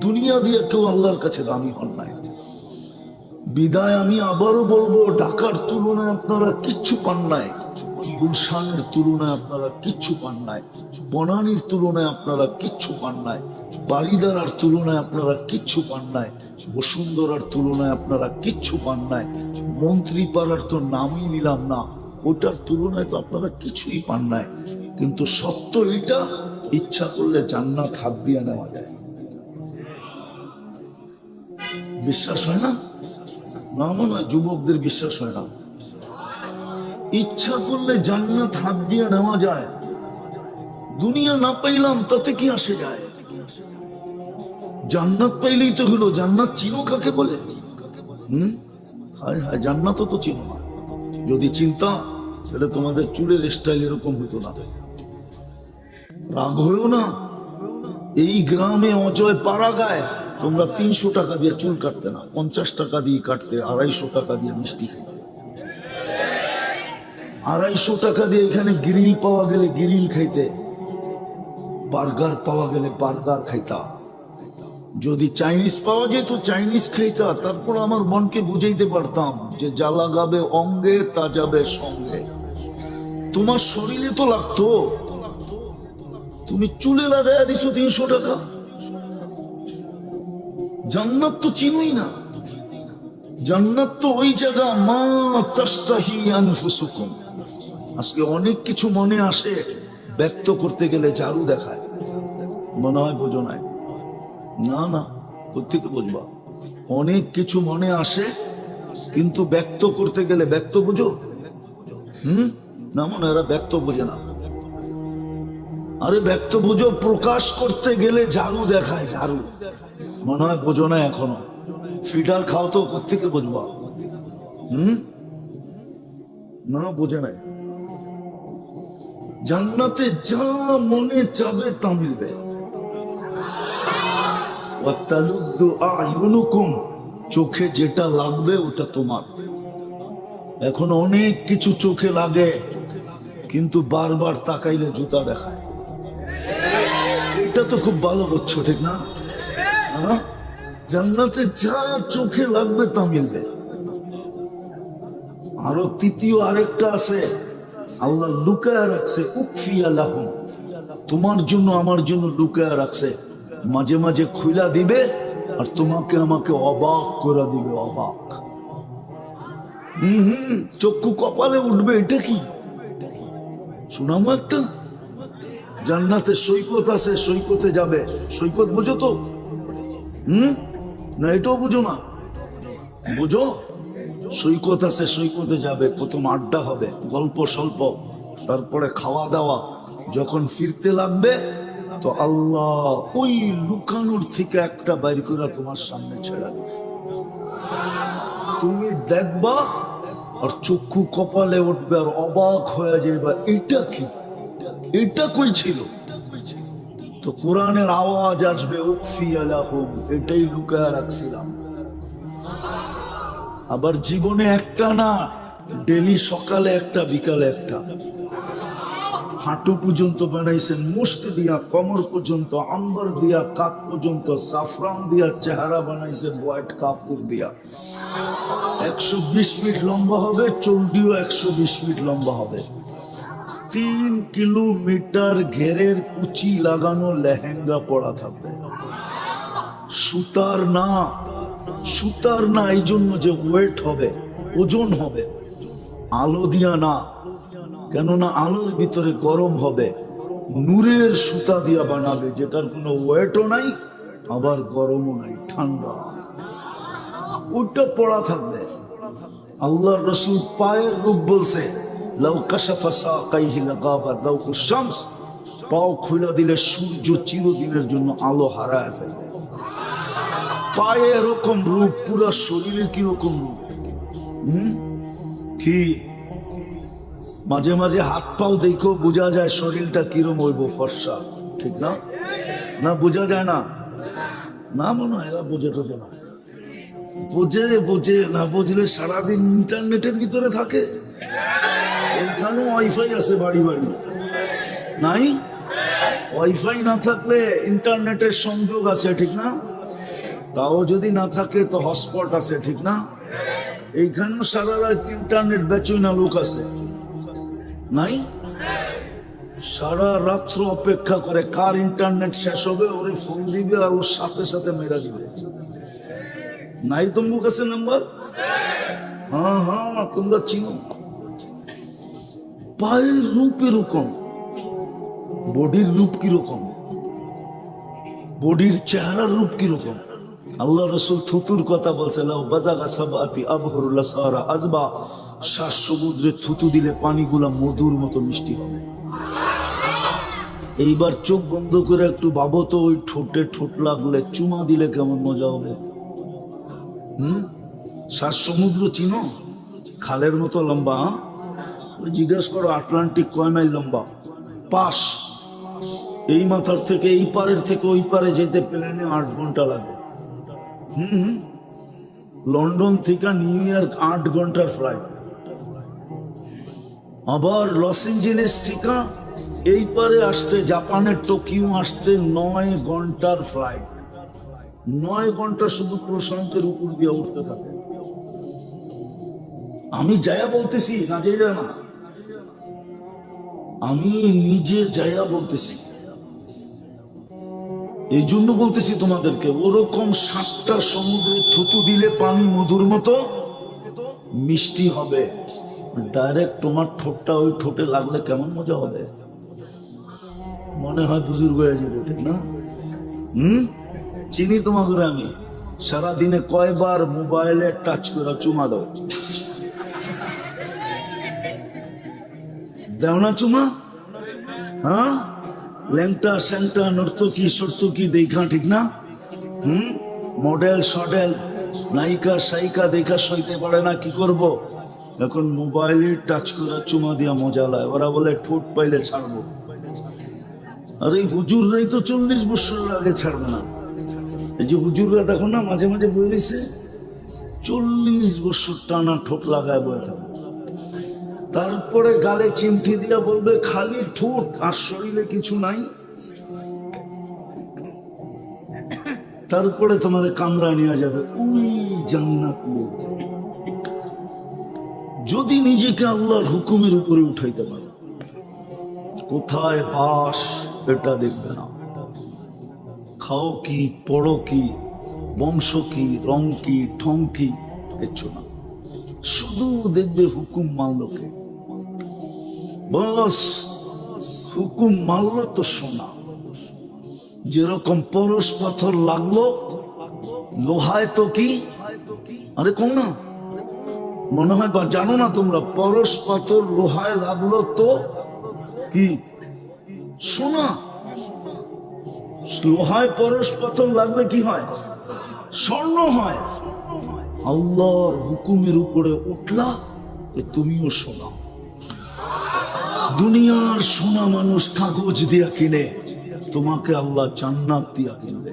দুনিয়া দিয়ে কেউ আল্লাহর কাছে দামি হন নাই। বিদায় আমি আবারও বলবো, ঢাকার তুলনায় আপনারা কিচ্ছু পান নাই, গুলশানের তুলনায় আপনারা কিচ্ছু পান নাই, বনানীর তুলনায় আপনারা কিচ্ছু পান নাই, বারিদারার তুলনায় আপনারা কিচ্ছু পান নাই, বসুন্ধরার তুলনায় আপনারা কিচ্ছু পান নাই, মন্ত্রীপাড়ার তো নামই নিলাম না, ওটার তুলনায় তো আপনারা কিছুই পান নাই। কিন্তু সত্য এটা, ইচ্ছা করলে জান্নাত হাত দিয়ে নেওয়া যায়। বিশ্বাস হয় না? না মনে হয় যুবকদের বিশ্বাস হয় না। ইচ্ছা করলে জান্নাত হাত দিয়ে নেওয়া যায়। দুনিয়া না পাইলাম তাতে কি আসে যায়? জান্নাত পাইলেই তো হলো। জান্নাত চিনো কাকে বলে? হায় হায়, জান্নাত তো চিনো না। যদি চিন্তা, তাহলে তোমাদের চুলের স্টাইল এরকম হতো না। রাগ হয়েও না। এই গ্রামে অজয় পাড়া গায় তোমরা 300 টাকা দিয়ে চুল কাটতে না, 50 টাকা দিয়ে কাটতে, 250 টাকা দিয়ে মিষ্টি খেতে, 250 টাকা দিয়ে এখানে গ্রিল পাওয়া গেলে গ্রিল খাইতে, বার্গার পাওয়া গেলে বার্গার খাইতা, যদি চাইনিজ পাওয়া যেত চাইনিজ খাইতা। তারপর আমার মনকে বুঝাইতে পারতাম যে যা লাগাবে অঙ্গে তা যাবে সঙ্গে। তোমার শরীরে তো লাগতো, তুমি চুলে লাগাই দিছো 300 টাকা। জান্নাত তো চিনোই না। জান্নাত তো ওই জায়গা মা তাস্তাহি আনফুসুকুম। আজকে অনেক কিছু মনে আসে, ব্যক্ত করতে গেলে ঝাড়ু দেখায়, মনে হয় বোঝো নাই। না না, কোথেকে বুঝবা? অনেক কিছু মনে আসে, কিন্তু ব্যক্ত করতে গেলে, ব্যক্ত বুঝো? না মনে এরা ব্যক্ত বোঝে না। আরে ব্যক্ত বুঝো, প্রকাশ করতে গেলে ঝাড়ু দেখায়, ঝাড়ু। মনে হয় বোঝো না এখনো। ফিডার খাও তো, কোথেকে বুঝবা? না বোঝে নাই। জান্নাতে যা মনে চাবে তা মিলবে। চোখে যেটা লাগবে ওটা তোমার। এখন অনেক কিছু চোখে লাগে, কিন্তু বারবার তাকাইলে জুতা দেখায়। এটা তো খুব ভালো বুঝছো, ঠিক না? জান্নাতে যা চোখে লাগবে তা মিলবে। আরো তৃতীয় আরেকটা আছে, আল্লাহ লুকায়া রাখছে, উকফিয়া লাহুম, তোমার জন্য আমার জন্য লুকায়া রাখছে। মাঝে মাঝে খুইলা দিবে আর তোমাকে আমাকে অবাক করে দিবে, অবাক। চক্ষু কপালে উঠবে। এটা কি শোনামো একটা? জান্নাতে সৈকত আছে, সৈকতে যাবে। সৈকত বুঝো তো? না এটাও বুঝো না? বুঝো? সৈকত আছে, সৈকতে যাবে। প্রথম আড্ডা হবে, গল্প স্বল্প, তারপরে খাওয়া দাওয়া। যখন ফিরতে লাগবে তো আল্লাহ ওই লুকানোর থেকে একটা বাইর করে তোমার সামনে ছেড়ে দেবে। তুমি দেখবা আর চক্ষু কপালে উঠবে আর অবাক হয়ে যাবে, এটা কি, এটা কই ছিল? তো কোরআনের আওয়াজ আসবে, উকফিয়া লাহুম, এটাই লুকায়া রাখছিলাম। আবার জীবনে একটা না, ডেলি সকালে একটা বিকালে একটা। হাঁটু পর্যন্ত বানাইছেন মুস্ক দিয়া, কমর পর্যন্ত আম্বার দিয়া, কাপ পর্যন্ত সাফরান দিয়া চেহারা বানাইছেন হোয়াইট কাপড় দিয়া। 120 ফিট লম্বা হবে, চৌডিও 120 ফিট লম্বা হবে। 3 কিলোমিটার ঘেরের কুচি লাগানো লেহেঙ্গা পরা থাকবে। সুতার না, সুতার না, এই জন্য যে ওয়েট হবে, ওজন হবে। আলো দিয়া না, কেননা আলোর ভিতরে গরম হবে। নূরের সুতা দিয়া বানাবে, যেটার কোনো ওয়েটও নাই, আবার গরমও নাই, ঠান্ডা। ওটা পড়া থাকবে। আল্লাহ রসুল পায়ের রূপ বলছে, লাউ কাশাফা সাকাইহি লাগাবা যাওকুশ শামস, পাও খুলে দিলে সূর্য চিরদিনের জন্য আলো হারায় ফেলবে। পায়ে এরকম রূপ, পুরো শরীরে কিরকম রূপ। কি মাঝে মাঝে হাত পাও দেখো, বোঝা যায় শরীরটা কিরম হইব, ফর্সা, ঠিক না? না বোঝা যায় না? না মনে হয় এরা বোঝে টোঝে না। বোঝে বোঝে না, বুঝলে সারাদিন ইন্টারনেটের ভিতরে থাকে। এখানেও ওয়াইফাই আছে বাড়ি বাড়ি, নাই? ওয়াইফাই না থাকলে ইন্টারনেটের সংযোগ আছে, ঠিক না? তাও যদি না থাকে তো হটস্পট আছে, ঠিক না? এইখানে সারা রাত ইন্টারনেট বেচই না লোক আছে, নাই? সারা রাত্র অপেক্ষা করে কার ইন্টারনেট শেষ হবে, ওরে ফোন দিবে আর ওর সাথে সাথে মেরা দিবে। নাই তোমার কাছে নাম্বার? হ্যাঁ হ্যাঁ, তোমরা চিনো। পায়ের রূপ এরকম, বডির রূপ কিরকম, বডির চেহারার রূপ কিরকম। আল্লাহ রসুল থুতুর কথা বলছে, শ্বাস সমুদ্রে থুতু দিলে পানিগুলা মধুর মতো মিষ্টি হবে। এইবার চোখ বন্ধ করে একটু ভাবো তো, ওই ঠোঁটে ঠোঁট লাগলে চুমা দিলে কেমন মজা হবে। শ্বাস সমুদ্র চিনো? খালের মতো লম্বা। জিজ্ঞেস করো আটলান্টিক কয় মাইল লম্বা? 5। এই মাথার থেকে এই পারের থেকে ওই পারে যেতে প্লেনে 8 ঘন্টা লাগে। লন্ডন থেকে নিউ ইয়র্ক 8 ঘন্টার ফ্লাইট। আবার লস এঞ্জেলেস থেকে এই পারে আসতে, জাপানের টোকিও আসতে 9 ঘন্টার ফ্লাইট। 9 ঘন্টা শুধু প্রশান্তের উপর দিয়ে উঠতে থাকে। আমি যায়া বলতেছি না, যাইরা না, আমি নিজে যায়া বলতেছি। এই জন্য বলতেছি তোমাদেরকে, ওরকম 7টা সমুদ্রে থুতু দিলে পানি মধুর মতো মিষ্টি হবে। ডাইরেক্ট তোমার ঠোঁটটা ওই ঠোঁটে লাগলে কেমন মজা হবে, মনে হয় বুজুর্গ হয়ে যাবে, ঠিক না? চিনি তোমাকে আমি। সারাদিনে কয়বার মোবাইলে টাচ করে চুমা দাও? দাও না চুমা? হ্যাঁ, ল্যাংটা স্যাংটা নর্তকী সর্তকী দেখা, ঠিক না? মডেল সডেল নায়িকা সাইকা দেখা সইতে পারে না, কি করব? এখন মোবাইলে টাচ করে চুমা দিয়া মজা লাগে। ওরা বলে ঠোঁট পাইলে ছাড়বো। আর এই হুজুররাই তো 40 বছর আগে ছাড়বে না। এই যে হুজুররা দেখো না, মাঝে মাঝে বলেছে 40 বছর টানা ঠোঁট লাগায় বয়ে থাকবে। তারপরে গালে চিমটি দিয়া বলবে খালি ঠোঁট, আর শরীরে কিছু নাই। তারপরে তোমার কামরা নিয়ে যাবে ওই জান্নাত। যদি নিজেকে আল্লাহর হুকুমের উপরে উঠাইতে পারো, কোথায় বাস এটা দেখবে না। খাও কি, পড়ো কি, বংশ কি, রং কি, ঠং কি, কিচ্ছু না। শুধু দেখবে হুকুম মানলো কে, বস হুকুম মানলো তো শোনা। যেরকম পরশ পাথর লাগলো লোহায় তো কি, আরে কম না, মনে হয় বা জানো না তোমরা, পরশ পাথর লোহায় লাগলো তো কি সোনা। লোহায় পরশ পাথর লাগলে কি হয়? স্বর্ণ হয়। আল্লাহর হুকুমের উপরে উঠলা তুমিও সোনা। দুনিয়ার সোনা মানুষ কাগজ দিয়া কিনে, তোমাকে আল্লাহ জান্নাত দিয়া কিনবে।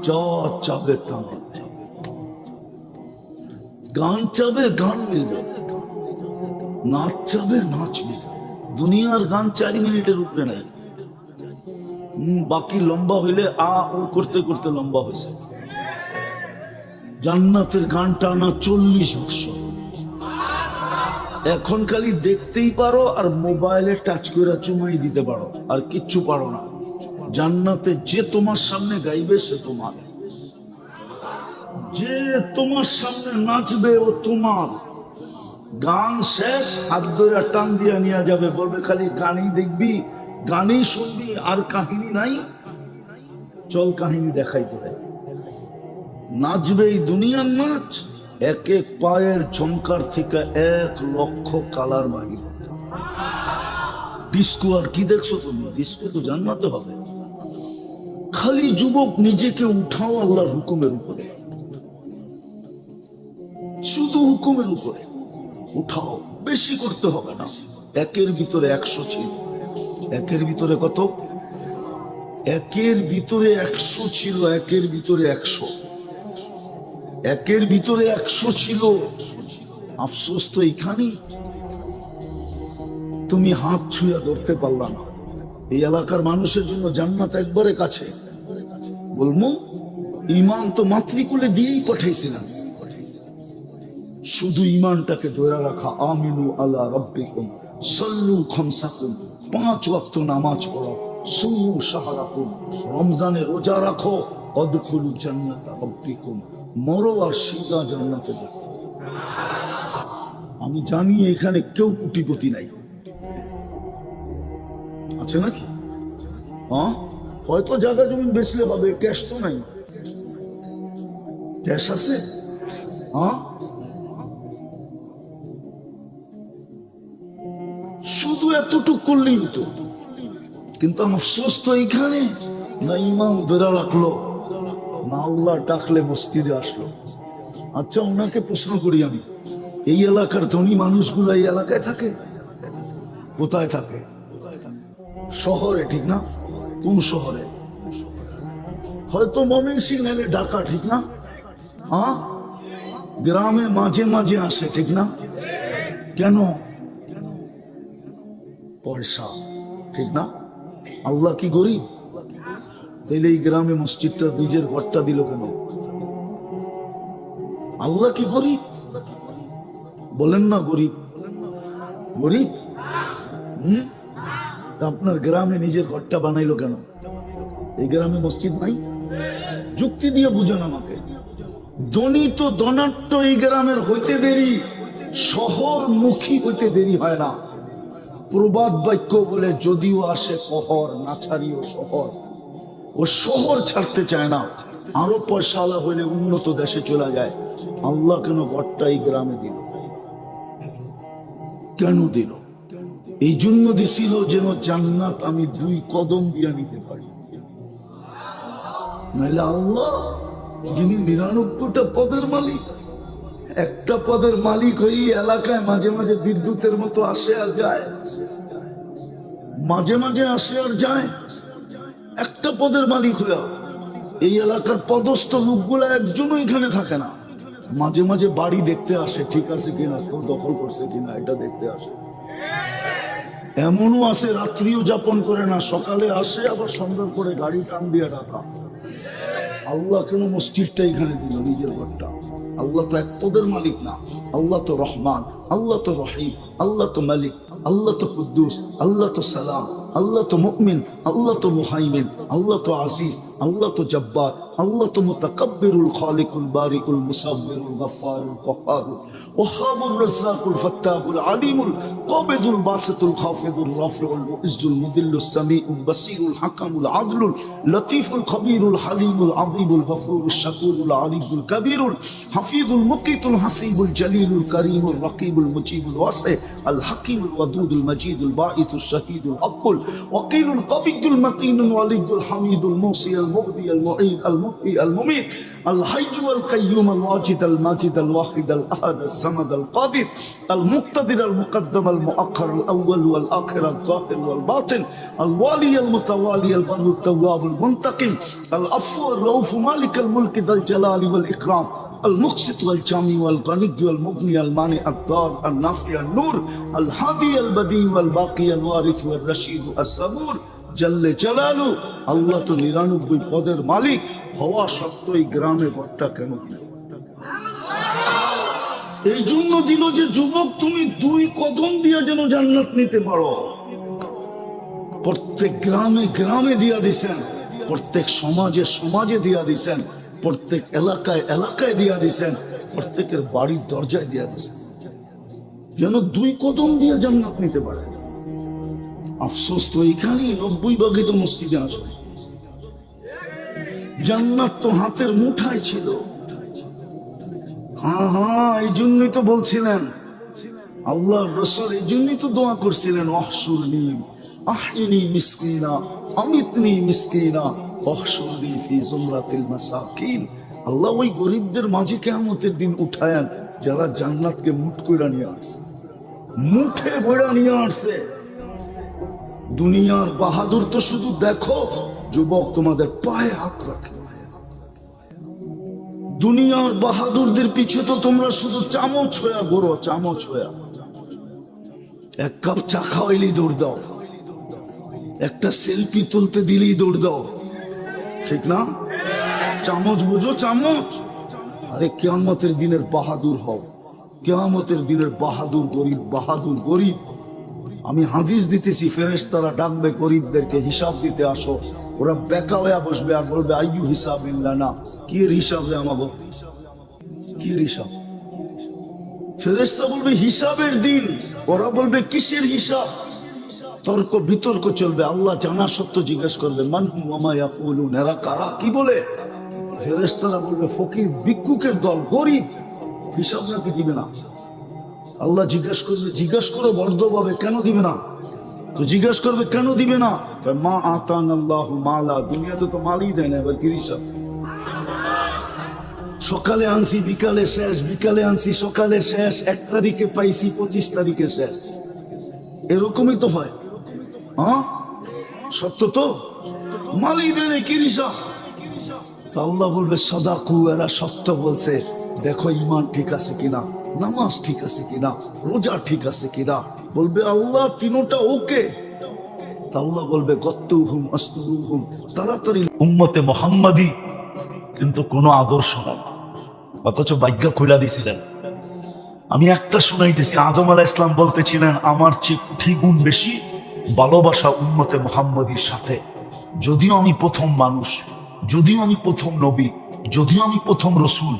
যা চাবে তা মিলবে। গান চাবে গান মিলবে, নাচ চাবে নাচ মিলবে। দুনিয়ার গান 4 মিনিটের উপরে নাই। বাকি লম্বা হইলে আ ও করতে করতে লম্বা হয়েছে। জান্নাতের গানটা না 40 বছর। এখন খালি দেখতেই পারো আর মোবাইলে টাচ করে চুমাই দিতে পারো, আর কিচ্ছু পারো না। জান্নাতে যে তোমার সামনে গাইবে সে তোমার, যে তোমার সামনে নাচবে ও তোমার। গান শেষ, হাত ধরে টান দিয়ে নিয়ে যাবে, বলবে খালি গানই দেখবি, গানই শুনবি, আর কাহিনী নাই। চল কাহিনী দেখাই তোরে। নাচবে এই দুনিয়ার নাচ, এক এক পায়ের ঝংকার থেকে 1 লক্ষ কালার বাহির। ডিস্কো আর কি দেখছো তুমি? ডিস্কো তো জান্নাতে হবে। খালি যুবক নিজেকে উঠাও আল্লাহর হুকুমের উপরে, শুধু হুকুমের উপরে উঠাও। বেশি করতে হবে না। 1-এর ভিতরে 100 ছিল। 1-এর ভিতরে কত? 1-এর ভিতরে 100 ছিল। 1-এর ভিতরে 100। 1-এর ভিতরে 100 ছিল। আফসোস তো এইখানেই, তুমি হাত ছুঁয়া ধরতে পারলা না। এই এলাকার মানুষের জন্য জান্নাত একবারে কাছে। বলবো ইমান তো মাতৃকুলে দিয়েই পাঠাইছিলাম, শুধু ইমানটাকে ধরে রাখা। আমিনু আলা রাব্বিকুম সাল্লু খামসাকুম, 5 ওয়াক্ত নামাজ পড়ো, সুমু শাহরাকুম, রমজানে রোজা রাখো, অদখুলু জান্নাতা রাব্বিকুম, মরো আর সিধা জান্নাতে যাও। আমি জানি এখানে কেউ কোটিপতি নাই, আছে নাকি? হ্যাঁ, হয়তো জায়গা জমি বেচলে হবে, ক্যাশ তো নাই। ক্যাশ আছে? হ্যাঁ, শুধু এতটুক করলেই হতো। কিন্তু আমার আফসোস তো এইখানে, না ইমাম ধরে রাখলো, না আল্লাহ ডাকলে মসজিদে আসলো। আচ্ছা, ওনাকে প্রশ্ন করি আমি, এই এলাকার ধনী মানুষগুলো এই এলাকায় থাকে? কোথায় থাকে? শহরে, ঠিক না? কোন শহরে? হয়তো ময়মনসিংহ নাহলে ঢাকা, ঠিক না? হ্যাঁ, গ্রামে মাঝে মাঝে আসে, ঠিক না? কেন? পয়সা, ঠিক না? আল্লাহ কি গরিব? তাইলে এই গ্রামে মসজিদটা, নিজের ঘরটা দিল কেন? আল্লাহ কি গরিব? বলেন না গরিব? গরিব? আপনার গ্রামে নিজের ঘরটা বানাইলো কেন? এই গ্রামে মসজিদ নাই? যুক্তি দিয়ে বুঝেন আমাকে। ধনী তো ধনাঢ্য এই গ্রামের হইতে দেরি, শহরমুখী হইতে দেরি হয় না। প্রবাদ বাক্য বলে, যদিও আসে কহর, না ছাড়িও শহর। ও শহর ছাড়তে চায় না, আরো পয়সাওয়ালা হইলে উন্নত দেশে চলে যায়। আল্লাহ কেন ঘরটা এই গ্রামে দিল? কেন দিল? এই জন্য দিছিল যেন জান্নাত আমি 2 কদম দিয়ে নিতে পারি। নাইলে আল্লাহ, যিনি 99টা পদের মালিক, একটা পদের মালিক হয়ে এলাকায় মাঝে মাঝে বিদ্যুতের মতো আসে আর যায়, মাঝে মাঝে আসে আর যায়। একটা পদের মালিক হয়ে এই এলাকার পদস্থ লোকগুলা একজনও এখানে থাকে না। মাঝে মাঝে বাড়ি দেখতে আসে, ঠিক আছে কিনা, কেউ দখল করছে কিনা, এটা দেখতে আসে। এমনও আছে রাত্রিও যাপন করে না, সকালে আসে, আবার সন্ধ্যার পরে গাড়ি টান দিয়ে রাখা। আল্লাহ কেন মসজিদটা এখানে দিল, নিজের ঘরটা? আল্লাহ তো এক পদের মালিক না। আল্লাহ তো রহমান, আল্লাহ তো রহিম, আল্লাহ তো মালিক, আল্লাহ তো কুদ্দুস, আল্লাহ তো সালাম, আল্লাহ তো মুমিন, আল্লাহ তো মুহাইমিন, আল্লাহ তো আজিজ, আল্লাহ তো জব্বার, আল্লাহ তো মুতাকাব্বিরুল খালিকুল বারিকুল মুসাব্বিরুল গফফারুল কহ্হারুল ওয়াহাবুর রাজ্জাকুল ফাত্তাহুল আলিমুল কাবিদুল বাসিতুল খাফিদুল রাফিউল মুইজ্জুল মুদিল্লুস সামিউল বাসীরুল হাকামুল আদলুল লতীফুল খবীরুল হালিমুল আযীমুল গফুরুশ শাকুরুল আলিয়ুল কবীরুল হাফিজুল মুকিতুল হাসিবুল জলিলুল করিমুল রকিবুল মুজিবুল ওয়াসি আল হাকিমুল ওয়াদুদুল মজিদুল বাঈসুশ শাহীদুল হকুল ওয়াকিলুল কবিয়ুল মতিনুল ওয়ালিয়ুল হামিদুল মুসি আল মুগদি আল মুঈদ আল মুহয়ি আল মুমীত আল হাইয়্যু আল কাইয়্যুম আল ওয়াজিদ আল মাজিদ আল ওয়াহিদ আল আহাদ আল সামাদ আল কাদির আল মুক্তাদির আল মুকদ্দম আল মুআখ্খার আল আউয়াল ওয়াল আখির আল যাহির ওয়াল বাতিন আল ওয়ালি আল মুতাওয়ালি আল বাররু আত তাওয়াব আল মুনতাকিম আল আফু আর রাউফ মালিক আল মুলক যাল জালালি ওয়াল ইকরাম المقسط والجامع والغني والمغني المانع الضار النافع النور الهادي البديع والباقي الوارث والرشيد الصبور জল্লে জালালু। আল্লাহ তো 99 পদের মালিক হওয়া সত্ত্বেও এই গ্রামে ঘরটা কেন দিল? এই জন্য দিল যে যুবক, তুমি 2 কদম দিয়ে যেন জান্নাত নিতে পারো। প্রত্যেক গ্রামে গ্রামে দিয়া দিছেন, প্রত্যেক সমাজে সমাজে দিয়া দিছেন, প্রত্যেক এলাকায় এলাকায় দিয়া দিছেন, প্রত্যেকের বাড়ির দরজায় দিয়া দিছেন, যেন 2 কদম দিয়ে জান্নাত নিতে পারে। আফসোস তো এখানেই 90 তো মসজিদে আসে। জান্নাত তো হাতের মুঠায় ছিল। হ্যাঁ হ্যাঁ, এই জন্যই তো বলছিলেন আল্লাহর রাসূল, এই জন্যই তো দোয়া করছিলেন, আহশুরনি আহিনি মিসকিনা আমিতনি মিসকিনা আহশুরনি ফি জুমরাতিল মাসাকিন। আল্লাহ ওই গরিবদের মাঝে কিয়ামতের দিন উঠায়েন যারা জান্নাতকে মুঠ কইরা নিয়ে আসছে, মুঠে ভরা নিয়ে আসছে। দুনিয়ার বাহাদুর তো শুধু দেখো, যুবক তোমাদের পায়ে হাত রাখে। দুনিয়ার বাহাদুরদের পিছে তো তোমরা শুধু চামচ হইয়া ঘোরো, চামচ হইয়া। 1 কাপ চা খাওয়াইলেই দৌড় দাও, একটা সেলফি তুলতে দিলেই দৌড় দাও, ঠিক না? চামচ বুঝো, চামচ। আরে কিয়ামতের দিনের বাহাদুর হও, কিয়ামতের দিনের বাহাদুর গরিব, বাহাদুর গরিব। আমি হাদিস দিতেছি, ফেরেশতারা ডাকবে গরিবদেরকে, হিসাব দিতে আসো। ওরা বেকা হয়ে বসবে আর বলবে আইয়ু হিসাব না, কি হিসাব রে আমাগো, কি হিসাব? ফেরেশতা বলবে হিসাবের দিন, ওরা বলবে কিসের হিসাব? তর্ক বিতর্ক চলবে। আল্লাহ জানা সত্য জিজ্ঞেস করবে মান হুম ওয়া মা ইয়াকুলুন, এরা কারা, কি বলে? ফেরেশতারা বলবে ফকির ভিক্ষুকের দল, গরিব, হিসাব নাকি দিবে না? আল্লাহ জিজ্ঞেস করবে, জিজ্ঞেস করো বর্ধভাবে, কেন দিবে না? তো জিজ্ঞেস করবে কেন দিবে না? মা আতান আল্লাহু মালা, দুনিয়াতে তো মালই দেয় না, এবার কি হিসাব? সকালে আনছি বিকালে শেষ, বিকালে আনছি সকালে শেষ, 1 তারিখে পাইছি 25 তারিখে শেষ। এরকমই তো হয়, হ্যাঁ সত্য তো, মালই দেয় না, কি হিসাব? তো আল্লাহ বলবে সাদাকু, এরা সত্য বলছে, দেখো ঈমান ঠিক আছে কিনা, নামাজ ঠিক আছে কিনা, রোজা ঠিক আছে কিনা। বলবে আল্লাহ তিনটা ওকে। আল্লাহ বলবে গত্তুহুম আস্তুরুহুম, তাড়াতাড়ি উম্মতে মুহাম্মাদি, কিন্তু কোনো আদর্শ নাই, অথচ ভাগ্য খুলে দিছিলেন। আমি একটা শুনাইতেছি, আদম আলাইহিস সালাম বলতেছিলেন আমার চেয়ে কোটি গুণ বেশি ভালোবাসা উম্মতে মুহাম্মাদির সাথে। যদিও আমি প্রথম মানুষ, যদিও আমি প্রথম নবী, যদিও আমি প্রথম রসুল,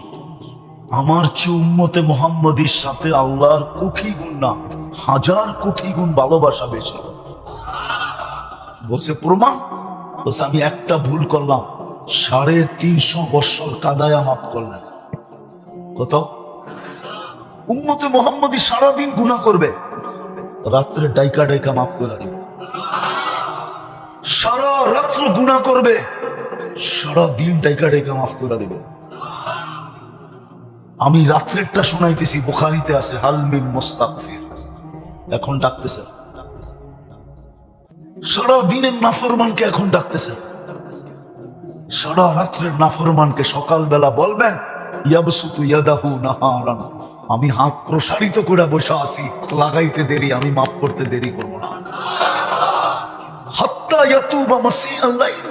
আমার চেয়ে উম্মতে মুহাম্মাদির সাথে আল্লাহর কোটি গুণ না, 1000 কোটি গুণ ভালোবাসা বেশি। বলছে প্রমাণ? বলছে আমি একটা ভুল করলাম, 350 বছর কাদায়া মাফ করলেন। কত? উম্মতে মুহাম্মাদি সারাদিন গুনাহ করবে, রাত্রে ডাইকা ডাইকা মাফ করে দিবে। সারা রাত্র গুনাহ করবে, সারা দিন ডাইকা ডাইকা মাফ করে দিবে। আমি রাত্রেরটা শোনাইতেছি, বুখারীতে আছে হাল মিন মুস্তাগফির, এখন ডাকতেছে। সারা দিনের নাফরমানকে এখন ডাকতেছে, সারা রাত্রের নাফরমানকে সকালবেলা বলবেন ইয়াবসুতু ইয়াদাহু নাহারান, আমি হাত প্রসারিত করে বসে আছি, লাগাইতে দেরি, আমি মাফ করতে দেরি করব না। হাত্তা ইয়াতুবা মাসিআল লাইল,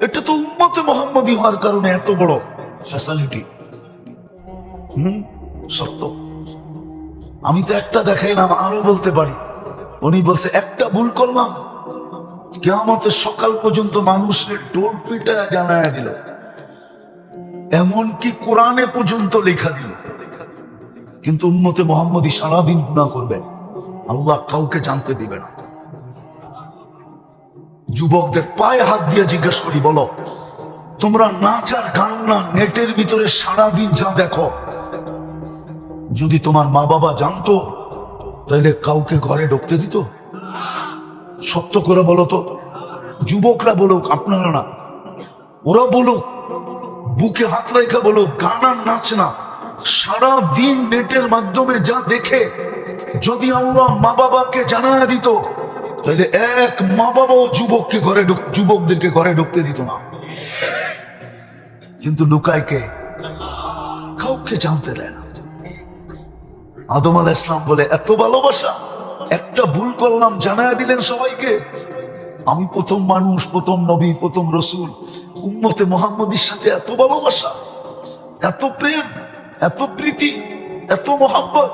এটা তো উম্মতে মুহাম্মাদি হওয়ার কারণে এত বড় ফ্যাসিলিটি। সত্য। আমি তো একটা দেখাইলাম, আরো বলতে পারি। উনি বলছে একটা ভুল করলাম, কিয়ামতের সকাল পর্যন্ত মানুষের টোল পিটায় জানায় দিল, এমনকি কোরআনে পর্যন্ত লেখা দিল। কিন্তু উম্মতে মুহাম্মাদি সারাদিন গুনাহ করবে, আল্লাহ কাউকে জানতে দিবে না। যুবকদের পায়ে হাত দিয়ে জিজ্ঞেস করি, বলো তোমরা নাচ আর গান না নেটের ভিতরে সারাদিন যা দেখো, যদি তোমার মা বাবা জানতো তাহলে কাউকে ঘরে ঢুকতে দিত? সত্য করে বলো তো। যুবকরা বলুক, আপনারা না, ওরা বলুক, বুকে হাত রেখা বলুক, গান আর নাচ না, সারা দিন নেটের মাধ্যমে যা দেখে যদি আল্লাহ মা বাবাকে জানায় দিত তাহলে এক মা বাবাও যুবকদেরকে ঘরে ঢুকতে দিত না। কিন্তু লুকায় কে? কাউকে জানতে দেয় না। আদম আলাইহিস সালাম বলে এত ভালোবাসা, একটা ভুল করলাম জানায় দিলেন সবাইকে। আমি প্রথম মানুষ, প্রথম নবী, প্রথম রসুল, উম্মতে মুহাম্মাদির সাথে এত ভালোবাসা, এত প্রেম, এত প্রীতি, এত মোহাব্বত,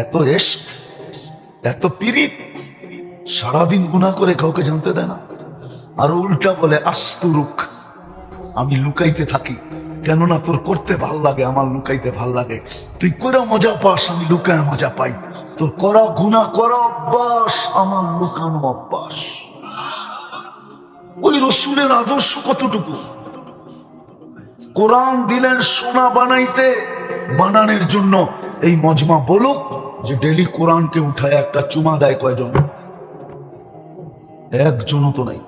এত ইশক, এত পীড়িত, সারাদিন গুনাহ করে কাউকে জানতে দেয় না। আর উল্টা বলে আস্তুরুক, আমি লুকাইতে থাকি, কেননা তোর করতে ভাল লাগে, আমার লুকাইতে ভাল লাগে। তুই করা মজা পাস, আমি লুকায় মজা পাই। তোর করা গুনাহ করা অভ্যাস, আমার লুকানো অভ্যাস। ওই রসুলের আদর্শ কতটুকু? কোরআন দিলেন সোনা বানাইতে, বানানোর জন্য। এই মজমা বলুক যে ডেলি কোরআনকে উঠায় একটা চুমা দেয় কয়জন? একজনও তো নাই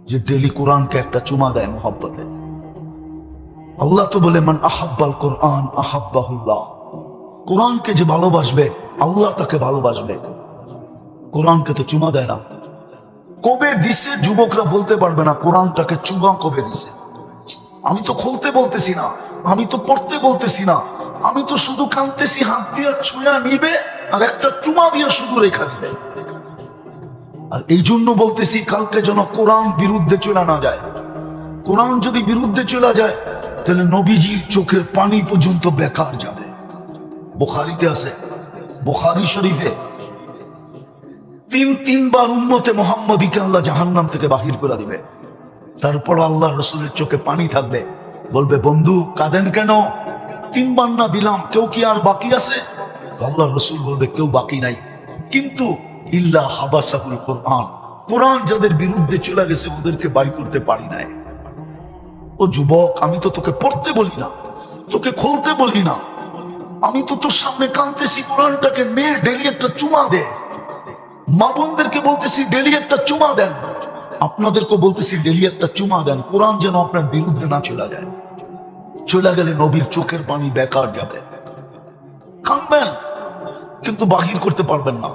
যে ডেলি কোরআনকে একটা চুমা দেয় মহব্বতে। আল্লাহ তো বলে মান আহাব্বাল কোরআন আহাব্বাহুল্লাহ, কোরআনকে যে ভালোবাসবে আল্লাহ তাকে ভালোবাসবে। কোরআনকে তো চুমা দেয় না। কবে দিছে যুবকরা বলতে পারবে না কোরআনটাকে চুমা কবে দিছে। আমি তো খুলতে বলতেছি না, আমি তো পড়তে বলতেছি না, আমি তো শুধু কাঁদতেছি, হাত দিয়ে ছুঁয়া নিবে আর একটা চুমা দিয়ে শুধু রেখা দিবে। আর এই জন্য বলতেছি কালকে যেন কোরআন বিরুদ্ধে চলে না যায়। কোরআন যদি বিরুদ্ধে চলে যায় তাহলে নবীজির চোখের পানি পর্যন্ত বেকার যাবে। বুখারীতে আছে, বুখারী শরীফে তিনবার উম্মতে মুহাম্মদীকে আল্লাহ জাহান্নাম থেকে বাহির করে দিবে। তারপর আল্লাহ রসুলের চোখে পানি থাকবে, বলবে বন্ধু কাঁদেন কেন? 3 বার না দিলাম, কেউ কি আর বাকি আছে? আল্লাহ রসুল বলবে কেউ বাকি নাই, কিন্তু ইল্লা হাবাসাহুল কোরআন, কোরআন যাদের বিরুদ্ধে চলে গেছে ওদেরকে বাড়ি করতে পারি নাই। ও যুবক, আমি তো তোকে পড়তে বলি না, তোকে খুলতে বলি না, আমি তো তোর সামনে কাঁদতেছি, কোরআনটাকে নে, ডেলি একটা চুমা দে। মা বোনদেরকে বলতেছি ডেলি একটা চুমা দেন, আপনাদেরকে বলতেছি ডেলি একটা চুমা দেন, কোরআন যেন আপনার বিরুদ্ধে না চলে যায়। চলে গেলে নবীর চোখের পানি বেকার যাবে। কাঁদবেন কিন্তু বাহির করতে পারবেন না।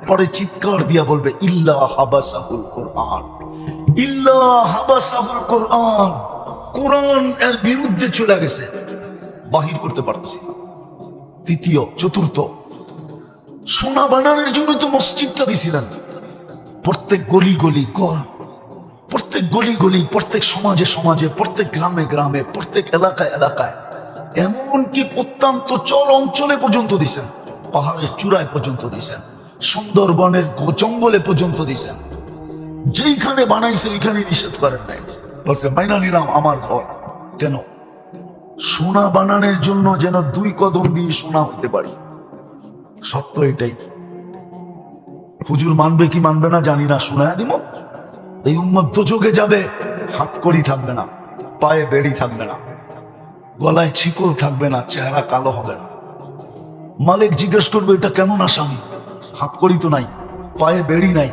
পরে চিৎকার দিয়া বলবে ইল্লা হাবাসাহুল কোরআন, ইল্লা হাবাসাহুল কোরআন, কোরআন এর বিরুদ্ধে চলে গেছে, বাহির করতে পারতেছি না। তৃতীয়, চতুর্থ, সোনা বানানোর জন্য তো মসজিদটা দিছিলেন। প্রত্যেক গলি গলি ঘর, প্রত্যেক গলি গলি, প্রত্যেক সমাজে সমাজে, প্রত্যেক গ্রামে গ্রামে, প্রত্যেক এলাকায় এলাকায়, এমনকি প্রত্যন্ত চর অঞ্চলে পর্যন্ত দিছেন, পাহাড়ের চূড়ায় পর্যন্ত দিছেন, সুন্দরবনের জঙ্গলে পর্যন্ত দিছেন। যেইখানে বানাইছে ওইখানে নিষেধ করেন নাই, বলছে মাইনা নিলাম আমার ঘর। কেন? সোনা বানানোর জন্য যেন 2 কদম দিয়ে সোনা হতে পারি। সত্য এটাই। হুজুর মানবে কি মানবে না জানি না, শোনায় দিব। এই উম্মত দোজখে যাবে, হাত কড়ি থাকবে না, পায়ে বেড়ি থাকবে না, গলায় ছিকল থাকবে না, চেহারা কালো হবে না। মালিক জিজ্ঞেস করবে এটা কেমন আসামি? হাত কড়ি তো নাই, পায়ে বেড়ি নাই,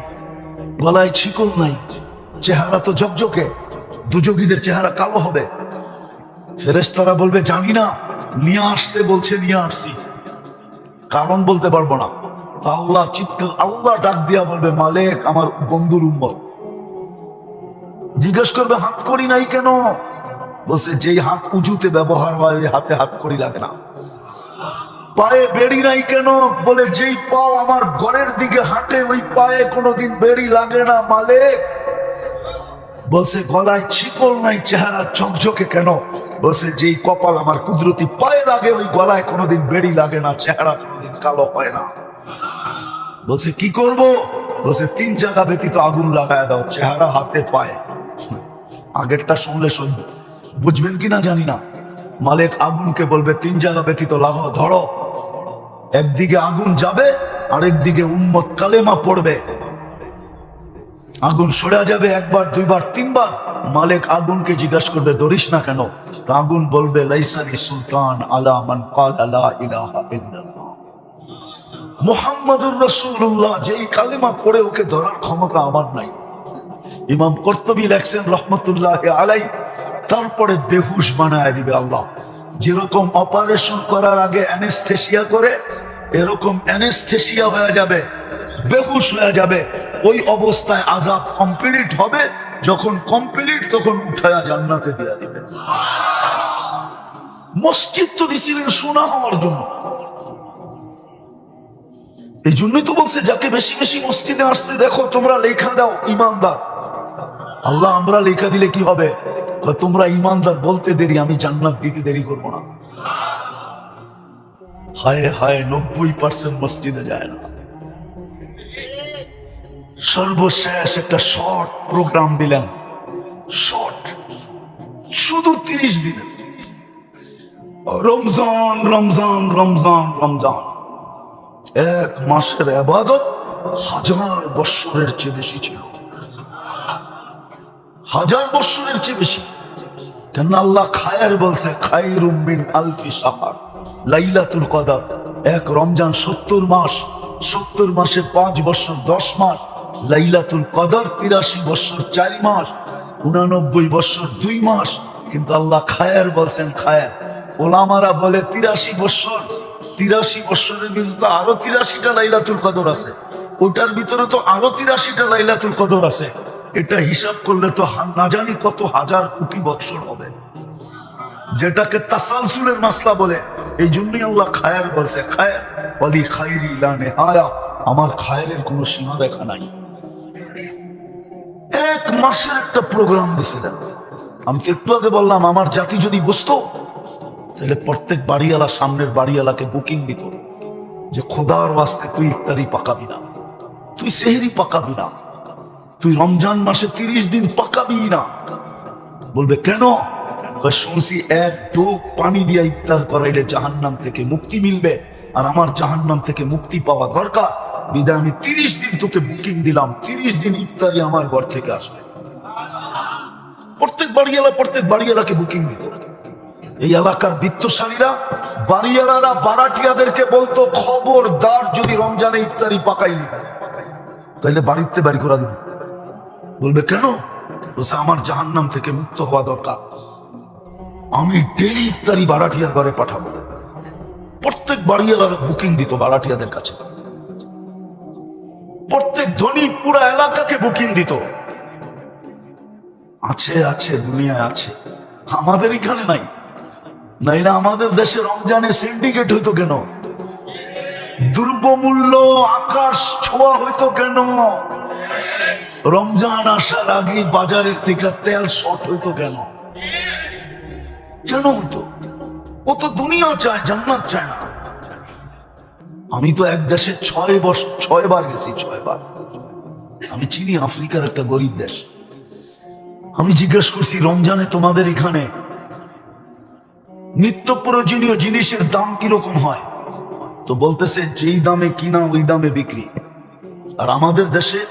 গলায় ছিকল নাই, চেহারা তো ঝকঝকে, দুযোগীদের চেহারা কালো হবে। ফেরেশতারা বলবে জানি না, নিয়ে আসতে বলছে নিয়ে আসছি, কারণ বলতে পারবো না। আল্লাহ চিৎকার, আল্লাহ ডাক দিয়া বলবে মালিক আমার বন্ধুর উম্মত। জিজ্ঞেস করবে হাত কড়ি নাই কেন? বলছে যেই হাত উঁচুতে ব্যবহার হয় ওই হাতে হাত কড়ি লাগে না। পায়ে বেড়ি নাই কেন? বলে যেই পাও আমার ঘরের দিকে হাঁটে ওই পায়ে কোনোদিন বেড়ি লাগে না মালিক। বলছে গলায় ছিকল নাই, চেহারা ঝকঝকে কেন? বলছে যেই কপাল আমার কুদরতি পায়ে লাগে ওই গলায় কোনোদিন বেড়ি লাগে না, চেহারা কোনোদিন কালো হয় না। বলছে কি করব? বলছে 3 জায়গা ব্যতীত আগুন লাগায় দাও, চেহারা, হাতে, পায়ে। আগেরটা শুনলে বুঝবেন কিনা জানি না। মালিক আগুনকে বলবে 3 জায়গা ব্যতীত লাগাও, ধরো। একদিকে আগুন যাবে, আরেকদিকে উম্মত কালেমা পড়বে। আগুন সরে যাবে 1 বার 2 বার 3 বার। মালিক আগুনকে জিজ্ঞাসা করবে ধরিস না কেন? তো আগুন বলবে লাইসানি সুলতান আলা মান ক্বালা লা ইলাহা ইল্লাল্লাহ মুহাম্মাদুর রাসূলুল্লাহ, যেই কালেমা পড়ে ওকে ধরার ক্ষমতা আমার নাই। ইমাম কুরতুবী লেখছেন রহমতুল্লাহ আলাই, তারপরে বেহুশ বানায় দিবে আল্লাহ। যেরকম অপারেশন করার আগে অ্যানেস্থেসিয়া করে, এরকম অ্যানেস্থেসিয়া হয়ে যাবে, বেহুশ হয়ে যাবে। ওই অবস্থায় আযাব কমপ্লিট হবে, যখন কমপ্লিট তখন উঠায়া জান্নাতে দিয়ে দিবে। মসজিদ তো দিছিলেন সোনা হওয়ার জন্য। এই জন্যই তো বলছে যাকে বেশি বেশি মসজিদে আসতে দেখো তোমরা লেখা দাও ইমানদার। আল্লাহ আমরা লেখা দিলে কি হবে? তোমরা ইমানদার বলতে দেরি, আমি জান্নাত দিতে দেরি করবো না। হায় হায় 90% মসজিদে যায় না। সর্বশেষ একটা শর্ট প্রোগ্রাম দিলেন, শর্ট, শুধু 30 দিনে। রমজান রমজান রমজান রমজান, 1 মাসের ইবাদত 1000 বৎসরের চেয়ে বেশি ছিল। 1000 বৎসরের চেয়ে বেশি। কেন আল্লাহ খায়ের বলছে, খায়রুম মিন আলফি শাহর, লাইলাতুল কদর। 1 রমজান 70 মাস, 70 মাসে 5 বছর 10 মাস, লাইলাতুল কদর 83 বছর 4 মাস, 89 বছর 2 মাস। কিন্তু আল্লাহ খায়ের বলছেন খায়ের। ওলামারা বলে 83 বছর, 83 বছরের ভিতরে আরো 83টা লাইলাতুল কদর আছে, ওটার ভিতরে তো আরো 83টা লাইলাতুল কদর আছে। এটা হিসাব করলে তো না জানি কত হাজার কোটি বছর হবে, যেটাকে তাসালসুলের মাসলা বলে। এই জন্যই আল্লাহ খায়ের বলছে, খায়ের ওয়ালি খায়রি লা নিহায়া, আমার খায়েরের কোনো সীমা রেখা নাই। 1 মাসের একটা প্রোগ্রাম দিছিলেন, আমি একটু আগে বললাম আমার জাতি যদি বুঝতো তাহলে প্রত্যেক বাড়িওয়ালা সামনের বাড়িওয়ালাকে বুকিং দিত যে খোদার ওয়াস্তে তুই ইফতারি পাকাবি না, তুই সেহরি পাকাবি না, তুই রমজান মাসে 30 দিন পাকাবি না। বলবে কেন? শুনছি এক ঢোক পানি দিয়ে ইফতার করাইলে জাহান্নাম থেকে মুক্তি মিলবে, আর আমার জাহান্নাম থেকে মুক্তি পাওয়া দরকার, বিদায় আমি 30 দিন তোকে বুকিং দিলাম, 30 দিন ইফতারি আমার ঘর থেকে আসবে। প্রত্যেক বাড়িওয়ালাকে বুকিং দিত। এই এলাকার বিত্তশালীরা বাড়িওয়ালারা বারাটিয়াদেরকে বলতো, খবরদার যদি রমজানে ইফতারি পাকাইলি তাহলে বাড়িতে বাড়ি করা দিবে। বলবে কেন? আমার জাহান্নাম থেকে মুক্ত হওয়া দরকার, আমি ডেলি ইফতারি বারাটিয়ার ঘরে পাঠাবো। প্রত্যেক বাড়িওয়ালারা বুকিং দিত বারাটিয়াদের কাছে, প্রত্যেক ধনী পুরা এলাকাকে বুকিং দিত। আছে আছে দুনিয়ায় আছে, আমাদের এখানে নাই। নাইলে আমাদের দেশে রমজানে সিন্ডিকেট হইতো কেন? দ্রব্যমূল্য আকাশ ছোঁয়া হইতো কেন? রমজান আসার আগে বাজারের থেকে তেল শর্ট হইতো কেন? কেন হইতো? ও তো দুনিয়া চায়, জান্নাত চায় না। আমি তো এক দেশে 6 বার গেছি, 6 বার। আমি চিনি আফ্রিকার একটা গরিব দেশ। আমি জিজ্ঞেস করছি, রমজানে তোমাদের এখানে নিত্য প্রয়োজনীয় জিনিসের দাম কিরকম হয়? তো বলতেছে যেই দামে কিনা ওই দামে বিক্রি। আর আমাদের দেশে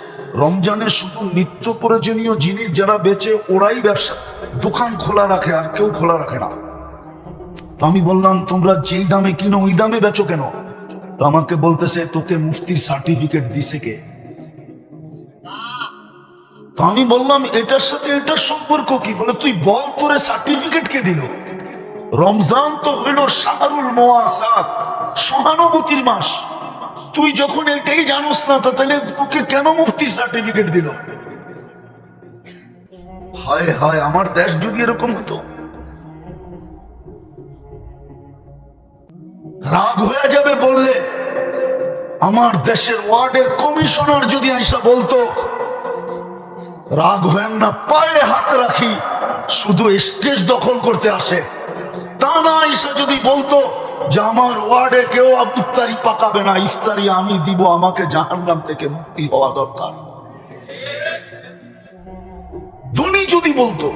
রমজানে শুধু নিত্য প্রয়োজনীয় জিনিস যারা বেচে ওরাই ব্যবসা দোকান খোলা রাখে, আর কেউ খোলা রাখে না। তো আমি বললাম, তোমরা যেই দামে কিনো ওই দামে বেচো কেন? তো আমাকে বলতেছে, তোকে মুফতির সার্টিফিকেট দিছে কে? তো আমি বললাম, এটার সাথে এটার সম্পর্ক কি? বলে, তুই বল তোরে সার্টিফিকেট কে দিল? রমজান তো হইল শাহরুল মুওয়াসাত, সহানুভূতির মাস। তুই যখন এটাই জানোস না, তো তাহলে তোকে কেন মুফতির সার্টিফিকেট দিল? হায় হায়, আমার দেশ যদি এরকম হতো। রাগ হয়ে যাবে বললে। আমার দেশের ওয়ার্ডের কমিশনার যদি আইসা বলতো, রাগ হয় না, পায়ে হাত রাখি, শুধু স্টেজ দখল করতে আসে, তা না আইসা যদি বলতো যে আমার ওয়ার্ডে কেউ ইফতারি পাকাবে না, ইফতারি আমি দিব, আমাকে জাহান্নাম থেকে মুক্তি হওয়া দরকার। ধনী যদি বলতো,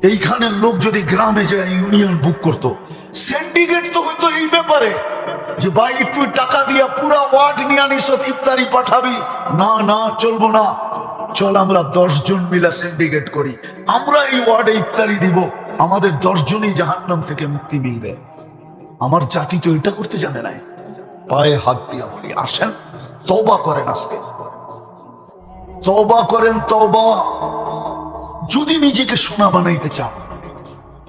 এইখানের লোক যদি গ্রামে যায় ইউনিয়ন বুক করতো, সিন্ডিকেট তো হয়তো এই ব্যাপারে যে ভাই তুই টাকা দিয়া পুরা ওয়ার্ড নিয়ে আনিস, ইফতারি পাঠাবি না, না চলবো না, চল আমরা 10 জন মিলা সিন্ডিকেট করি, আমরা এই ওয়ার্ডে ইফতারি দিব, আমাদের 10 জনই জাহান্নাম থেকে মুক্তি মিলবে। আমার জাতি তো এটা করতে জানে না। পায়ে হাত দিয়া বলি, আসেন তওবা করেন, আজকে তওবা করেন, তওবা। যদি নিজেকে সোনা বানাইতে চান,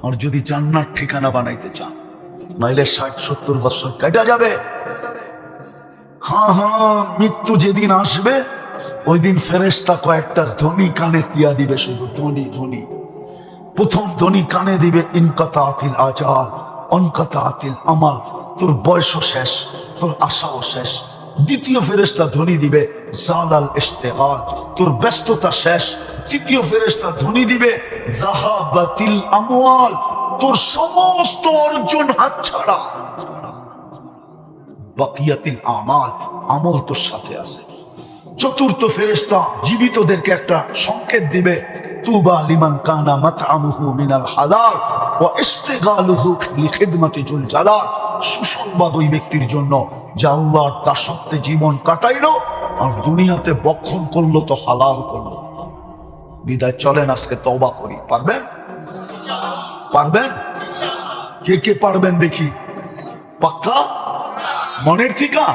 আর যদি জান্নাত ঠিকানা বানাইতে চান, নাইলে 60-70 বছর কেটে যাবে। হ্যাঁ হ্যাঁ, মৃত্যু যেদিন আসবে ওই দিন ফেরেশতা কয়েকটা ধ্বনি কানে দিয়া দিবে, শুধু ধ্বনি ধ্বনি। প্রথম ধ্বনি কানে দিবে, ইনকাতাতিল আজাল অনকাতাতিল আমাল, তোর বয়সও শেষ, তোর আশাও শেষ। দ্বিতীয় ফেরেশতা ধ্বনি দিবে, জালাল ইশতিগাল, তোর ব্যস্ততা শেষ। তৃতীয় ফেরেশতা ধ্বনি দিবে, যাহাবাতিল আমওয়াল, তোর সমস্ত অর্জন হাতছাড়া। বাকিয়াতিল আমাল, আমল তোর সাথে আছে। চতুর্থ ফেরেশতা জীবিতদেরকে একটা সংকেত দিবে, তুবা লিমান কানা মাতআমুহু মিনাল হালাল ওয়া ইশতিগালুহু লিখিদমাতি জুল জালাল। সুসংবাদ ওই ব্যক্তির জন্য যে আল্লাহর দাসত্বে জীবন কাটাইলো আর দুনিয়াতে বক্ষণ করলো তো হালাল করলো। বিদায় চলেন আজকে তওবা করি। পারবেন? পারবেন? কে কে পারবেন দেখি? পাক্কা মনের ঠিকা?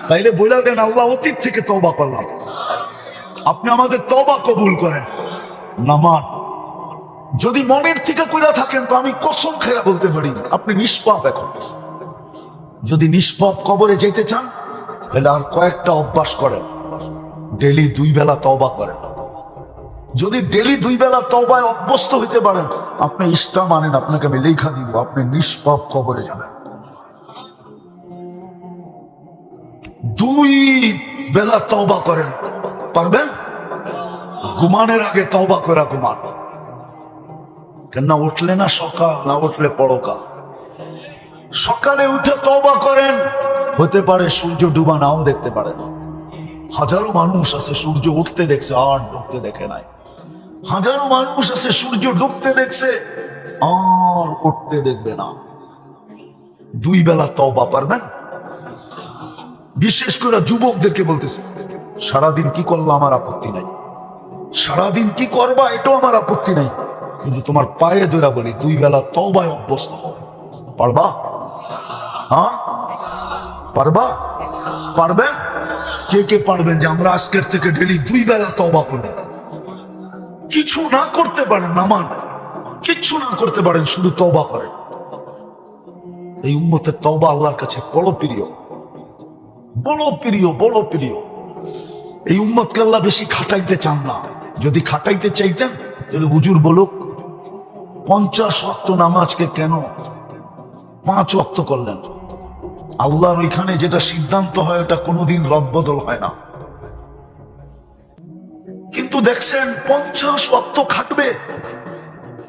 তাইলে বলে দেন, আল্লাহ অতীত থেকে তওবা করলাম, আপনি আমাদের তওবা কবুল করেন। নামান যদি মনের থেকে কইরা থাকেন, তো আমি কসম খেয়ে বলতে পারি আপনি নিষ্পাপ। এখন যদি নিষ্পাপ কবরে যেতে চান, তাহলে আর কয়েকটা অভ্যাস করেন, ডেলি 2 বেলা তওবা করেন। যদি ডেলি 2 বেলা তওবায় অভ্যস্ত হইতে পারেন, আপনি ইষ্টা মানেন, আপনাকে আমি লেখা দিব, আপনি নিষ্পাপ কবরে যাবেন। 2 বেলা তওবা করেন, পারবেন? ঘুমানোর আগে তওবা করা ঘুমান। কেননা উঠলে না সকাল, না উঠলে পরকাল। সকালে উঠে তওবা করেন, হতে পারে সূর্য ডুবা নাও দেখতে পারেন। হাজারো মানুষ আছে সূর্য উঠতে দেখছে আর ডুবতে দেখে নাই। হাজারো মানুষ আছে সূর্য ডুবতে দেখছে আর উঠতে দেখবে না। 2 বেলা তওবা পারবেন? বিশেষ করে যুবকদেরকে বলতেছে, সারাদিন কি করলো আমার আপত্তি নাই, সারাদিন কি করবা এটাও আমার আপত্তি নাই, কিন্তু তোমার পায়ে ধরে বলি 2 বেলা তওবায় অভ্যস্ত হও। পারবা? হ্যাঁ পারবা? পারবেন? কে কে পারবেন যে আমরা আজকের থেকে ডেলি 2 বেলা তওবা করব? কিছু না করতে পারেন, নামান কিছু না করতে পারেন, শুধু তওবা করেন। এই উম্মতের তওবা আল্লাহর কাছে বড় প্রিয়, বড় প্রিয়, বড় প্রিয়। এই উম্মতকে আল্লাহ বেশি খাটাইতে চান না। যদি খাটাইতে চাইতেন তাহলে হুজুর বলুক 50 ওয়াক্ত নামাজকে কেন 5 ওয়াক্ত করলেন। আল্লাহর ওইখানে যেটা সিদ্ধান্ত হয় ওটা কোনোদিন রদবদল হয় না। কিন্তু দেখছেন 50 ওয়াক্ত খাটবে,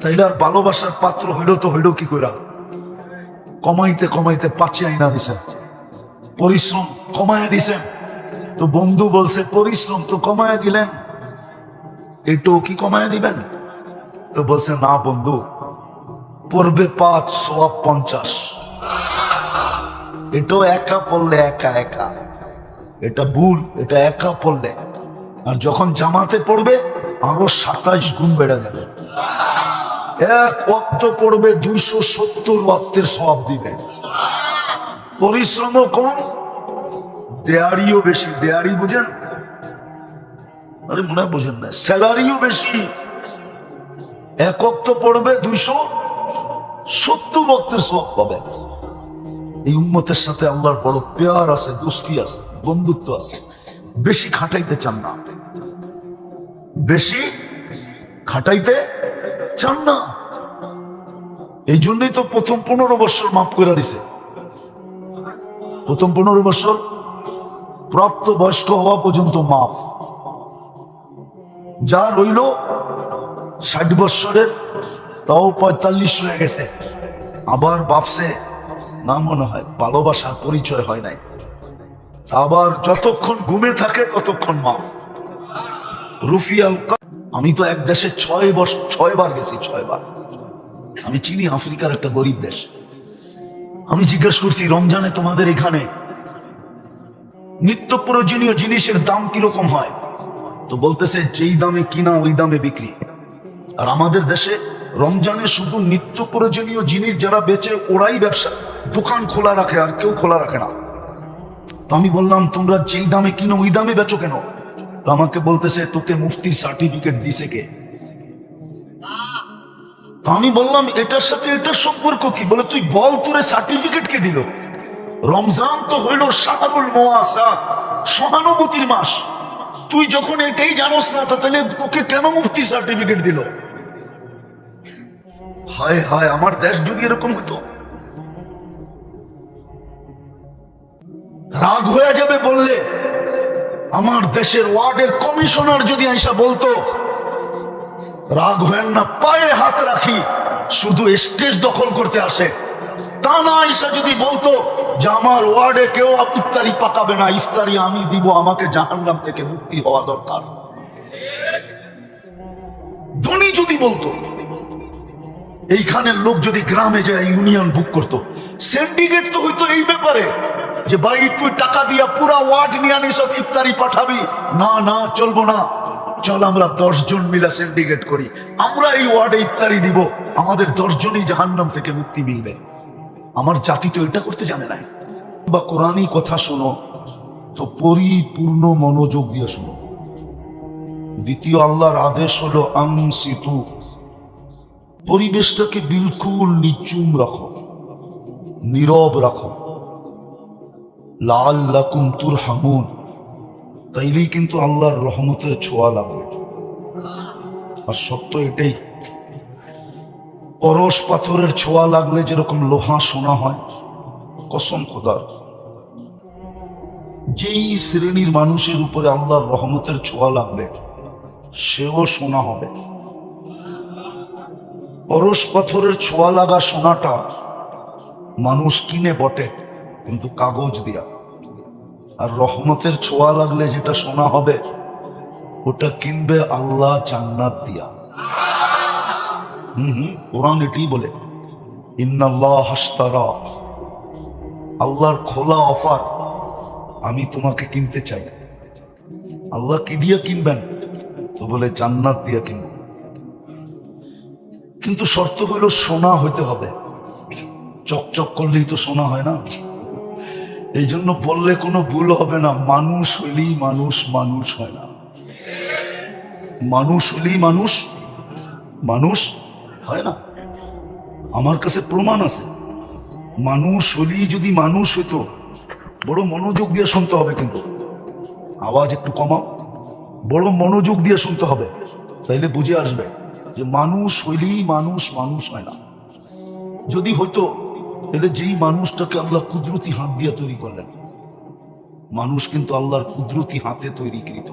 তাইলে আর ভালোবাসার পাত্র হইল তো হইল কি কইরা? কমাইতে কমাইতে 5 আইনা দিছেন, পরিশ্রম কমায়া দিছেন। তো বন্ধু বলছে পরিশ্রম তো কমায়া দিলেন, এটাও কি কমায়া দিবেন? তো বলছে না বন্ধু, পড়বে 5 সওয়াব 50। এটাও একা পড়লে একা একা, এটা ভুল। এটা একা পড়লে, আর যখন জামাতে পড়বে আরো 27 গুণ বেড়ে যাবে। 1 ওয়াক্ত পড়বে 270 ওয়াক্তের সওয়াব দিবে। পরিশ্রমও কম, দেয়ারিও বেশি। দেয়ারি বুঝেন? আরে মনে হয় বুঝেন না। স্যালারিও বেশি। 1 ওয়াক্ত পড়বে 270 ওয়াক্তের সওয়াব পাবে। এই উম্মতের সাথে আল্লাহর বড় প্যার আছে, দোস্তি আছে, বন্ধুত্ব আছে। বেশি খাটাইতে চান না, বেশি খাটাইতে চান না। এই জন্যই তো প্রথম 15 বছর মাফ করে দিছে। প্রথম 15 বছর প্রাপ্ত বয়স্ক হওয়া পর্যন্ত মাফ। যা রইল 60 বছরের, তাও 45 হয়ে গেছে। আবার ভাবছে না, মনে হয় ভালোবাসার পরিচয় হয় নাই। আবার যতক্ষণ ঘুমে থাকে ততক্ষণ মাফ। রুফিয়াল। আমি তো এক দেশে 6 বার গেছি, 6 বার। আমি চিনি আফ্রিকার একটা গরিব দেশ। আমি জিজ্ঞেস করছি রমজানে তোমাদের এখানে নিত্য প্রয়োজনীয় জিনিসের দাম কিরকম হয়? তো বলতেছে যেই দামে কিনা ওই দামে বিক্রি। আর আমাদের দেশে রমজানে শুধু নিত্য প্রয়োজনীয় জিনিস যারা বেচে ওরাই ব্যবসা, দোকান খোলা রাখে, আর কেউ খোলা রাখে না। তো আমি বললাম তোমরা যেই দামে কিনো ওই দামে বেচো কেন? তো আমাকে বলতেছে তোকে মুফতির সার্টিফিকেট দিছে কে? তো আমি বললাম এটার সাথে এটার সম্পর্ক কি? বলে তুই বল তোরে সার্টিফিকেট কে দিল? রমজান তো হইল শাহরুল মুওয়াসা, সহানুভূতির মাস। তুই যখন এটাই জানোস না, তাহলে তোকে কেন মুফতি সার্টিফিকেট দিল? হায় হায়, আমার দেশ যদি এরকম হতো। রাগ হয়ে যাবে বললে। আমার দেশের ওয়ার্ডের কমিশনার যদি আইসা বলতো, রাগ হয়েন না, পায়ে হাত রাখি, শুধু স্টেজ দখল করতে আসে, তা না আইসা যদি বলতো যে আমার ওয়ার্ডে কেউ ইফতারি পাকাবে না, ইফতারি আমি দিব, আমাকে জাহান্নাম থেকে মুক্তি হওয়া দরকার, ধনী যদি বলতো, এইখানের লোক যদি গ্রামে যায় ইউনিয়ন বুক করতো, সিন্ডিকেট তো হইতো এই ব্যাপারে যে ভাই তুই টাকা দিয়া পুরা ওয়ার্ড নিয়ে আনিস, ইফতারি পাঠাবি না, না চলবো না, চল আমরা 10 জন মিলা সিন্ডিকেট করি, আমরা এই ওয়ার্ডে ইফতারি দিব, আমাদের 10 জনই জাহান্নাম থেকে মুক্তি মিলবে। আমার জাতি তো এটা করতে জানে না। বা কোরআনী কথা শোনো তো পরিপূর্ণ মনোযোগ দিয়ে শোনো। দ্বিতীয় আল্লাহর আদেশ হলো আনসিতু, পরিবেশটাকে বিলকুল নিচুম রাখো, নীরব রাখো। লাআল্লাকুম তুরহামুন, তাইলেই কিন্তু আল্লাহর রহমতের ছোঁয়া লাগবে। আর সত্য এটাই, পরশ পাথরের ছোঁয়া লাগলে যেরকম লোহা সোনা হয়, কসম খোদার, যেই শ্রেণীর মানুষের উপরে আল্লাহর রহমতের ছোঁয়া লাগবে সেও সোনা হবে। পরশ পাথরের ছোঁয়া লাগা সোনাটা মানুষ কিনে বটে, কিন্তু কাগজ দিয়া। আর রহমতের ছোঁয়া লাগলে যেটা সোনা হবে ওটা কিনবে আল্লাহ জান্নাত দিয়া। কোরআন এটি বলে, ইন্নাল্লাহ হাশতারা, আল্লাহর খোলা অফার, আমি তোমাকে কিনতে চাই। আল্লাহ কি দিয়ে কিনবেন? তো বলে জান্নাত দিয়ে কিনব, কিন্তু শর্ত হলো সোনা হইতে হবে। চকচক করলেই তো সোনা হয় না। এই জন্য বললে কোনো ভুল হবে না, মানুষ হইলেই মানুষ, মানুষ হয় না। মানুষ হইলেই মানুষ, মানুষ হয় না। আমার কাছে প্রমাণ আছে। মানুষ হইলেই যদি মানুষ হইতো, বড় মনোযোগ দিয়ে শুনতে হবে, কিন্তু আওয়াজ একটু কমাও, বড় মনোযোগ দিয়ে শুনতে হবে, তাইলে বুঝে আসবে যে মানুষ হইলেই মানুষ, মানুষ হয় না। যদি হইতো তাহলে যেই মানুষটাকে আল্লাহ কুদরতি হাত দিয়ে তৈরি করলেন, মানুষ কিন্তু আল্লাহর কুদরতি হাতে তৈরিকৃত।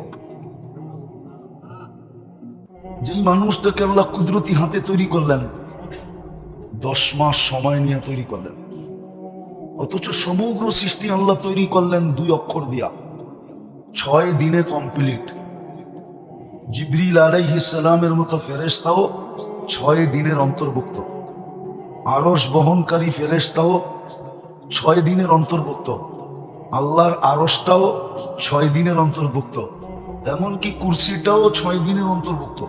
যেই মানুষটাকে আল্লাহ কুদরতি হাতে তৈরি করলেন, 10 মাস সময় নিয়ে তৈরি করলেন, অথচ সমগ্র সৃষ্টি আল্লাহ তৈরি করলেন 2 অক্ষর দিয়া, 6 দিনে কমপ্লিট। জিবরিল আলাইহিস সালামের মতো ফেরেশতাও 6 দিনের অন্তর্ভুক্ত, আরশ বহনকারী ফেরেশতাও 6 দিনের অন্তর্ভুক্ত, আল্লাহর আরশটাও 6 দিনের অন্তর্ভুক্ত, এমনকি কুরসিটাও 6 দিনের অন্তর্ভুক্ত।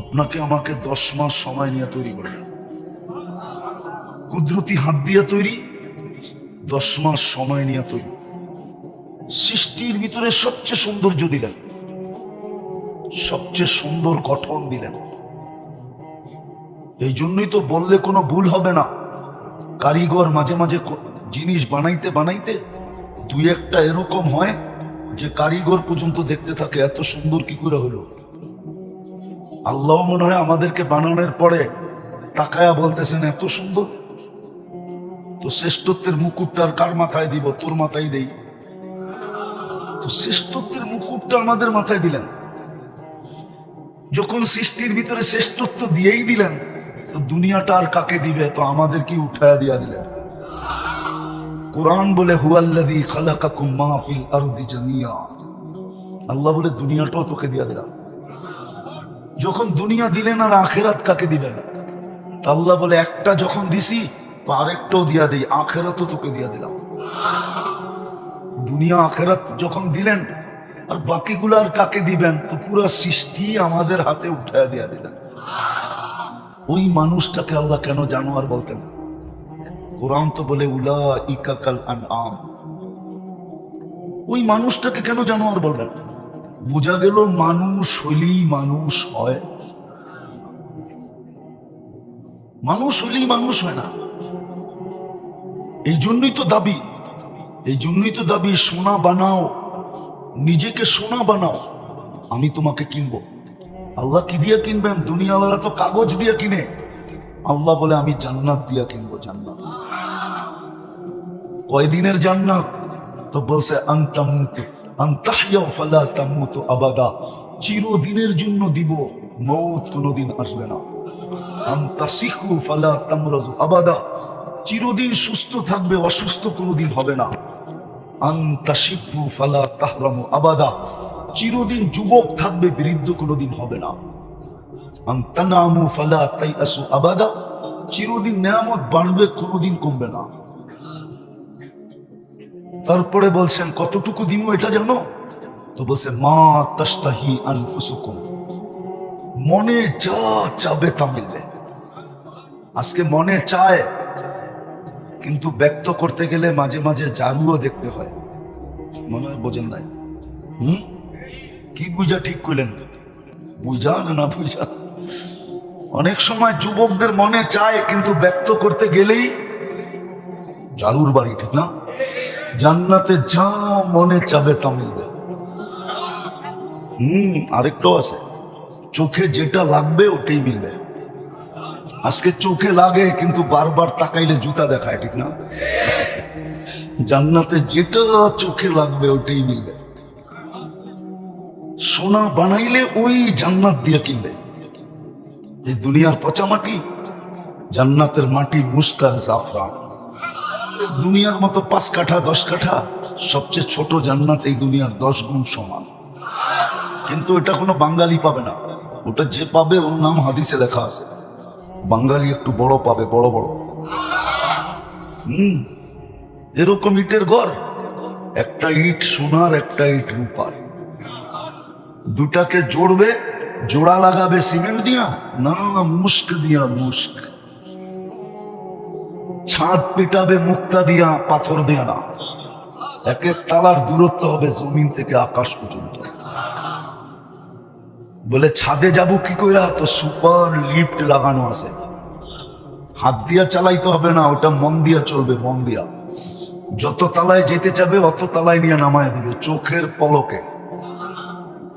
আপনাকে আমাকে 10 মাস সময় নিয়ে তৈরি করলেন, কুদরতি হাত দিয়ে তৈরি, 10 মাস সময় নিয়ে তৈরি। সৃষ্টির ভিতরে সবচেয়ে সৌন্দর্য দিলেন, সবচেয়ে সুন্দর গঠন দিলেন। এই জন্যই তো বললে কোনো ভুল হবে না। কারিগর মাঝে মাঝে জিনিস বানাইতে বানাইতে 2-1টা এরকম হয় যে কারিগর পর্যন্ত দেখতে থাকে এত সুন্দর কি করে হলো। আল্লাহ মনে হয় আমাদেরকে বানানোর পরে তাকায়া বলতেছেন এত সুন্দর। তো শ্রেষ্ঠত্বের মুকুটটা কার মাথায় দিব? তোর মাথায় দেই। তো শ্রেষ্ঠত্বের মুকুটটা আমাদের মাথায় দিলেন। যখন সৃষ্টির ভিতরে শ্রেষ্ঠত্ব দিয়েই দিলেন, তো দুনিয়াটা আর কাকে দিবে? তো আমাদের কি উঠায়া দিয়া দিলেন। কোরআন বলে হুয়াল্লাযী খালাকাকুম মা ফিল আরদি জামিয়া, আল্লাহ বলে দুনিয়াটাও তোকে দিয়া দিলাম। যখন দুনিয়া দিলেন আর আখিরাত কাকে দিবেন? আল্লাহ বলে একটা যখন দিছি তো আরেকটাও দিয়া দেই, আখিরাতও তোকে দিয়া দিলাম। দুনিয়া আখিরাত যখন দিলেন আর বাকিগুলো আর কাকে দিবেন? তো পুরো সৃষ্টি আমাদের হাতে উঠায়া দিয়া দিলেন। ওই মানুষটাকে আল্লাহ কেন জানোয়ার বলতেন? কোরআন তো বলে উলাইকা কাল আনআম। ওই মানুষটাকে কেন জানোয়ার বলবেন? বোঝা গেল মানুষ হইলেই মানুষ হয়, মানুষ হইলেই মানুষ হয় না। এই জন্যই তো দাবি, এই জন্যই তো দাবি সোনা বানাও, নিজেকে সোনা বানাও, আমি তোমাকে কিনবো। আল্লাহ কি দিয়ে কিনবেন? দুনিয়াওয়ালা তো কাগজ দিয়ে কিনে, আল্লাহ বলে আমি জান্নাত দিয়ে কিনবো। জান্নাত কয়দিনের জান্নাত? তো বলছে আনতামুতু আনতাহইয়া ফালা তামুতু আবাদা, চিরদিনের জন্য দিব, মওত কোনোদিন আসবে না। আনতাসিহু ফালা তামরাজু আবাদা, চিরদিন সুস্থ থাকবে, অসুস্থ কোনোদিন হবে না। আনতাশিবু ফালা তাহরামু আবাদা, চিরদিন যুবক থাকবে, বৃদ্ধ কোনোদিন হবে না। আনতানামু ফালা তাইয়াসু আবাদা, চিরদিন নেয়ামত বাড়বে, কোনোদিন কমবে না। তারপরে বলছেন কতটুকু দিব এটা জানো? তো বলছে মা তাশতাহি আনফুসুকুম, মনে যা চাবে তা মিলবে। আজকে মনে চায়, কিন্তু ব্যক্ত করতে গেলে মাঝে মাঝে জারুও দেখতে হয়। মনে হয় বোঝেন নাই? কি বুঝা ঠিক করলেন? বুঝা না বুঝা? অনেক সময় যুবকদের মনে চায়, কিন্তু ব্যক্ত করতে গেলেই জারুর বাড়ি, ঠিক না? জান্নাতে যা মনে চাবে তা মিলবে। আরেকটাও আছে, চোখে যেটা লাগবে ওটাই মিলবে। আজকে চোখে লাগে কিন্তু বারবার তাকাইলে জুতা দেখায়, ঠিক না? জান্নাতে যেটা চোখে লাগবে ওটাই মিলবে। সোনা বানাইলে ওই জান্নাত দিয়ে কিনবে। এই দুনিয়ার পচা মাটি, জান্নাতের মাটি মুস্কার জাফরান। দুনিয়ার মতো 5 কাঠা 10 কাঠা, সবচেয়ে ছোট জান্নাত এই দুনিয়ার 10 গুণ সমান। কিন্তু এটা কোনো বাঙালি পাবে না, ওটা যে পাবে ওর নাম হাদিসে লেখা আছে। বাঙালি একটু বড় পাবে, বড় বড়। এরকম ইটের ঘর, একটা ইট সোনার, একটা ইট রূপার। দুটাকে জোড়বে, জোড়া লাগাবে সিমেন্ট দিয়া না মুস্ক দিয়া, মুস্ক। ছাদ পিটাবে মুক্তা দিয়া, পাথর দিয়া না। এক এক তালার দূরত্ব হবে জমিন থেকে আকাশ পর্যন্ত। বলে ছাদে যাব কি কইরা? তো সুপার লিফট লাগানো আছে, হাত দিয়া চালাইতে হবে না, ওটা মন দিয়া চলবে, মন দিয়া। যত তালায় যেতে যাবে অত তালায় নিয়ে নামায় দিবে চোখের পলকে।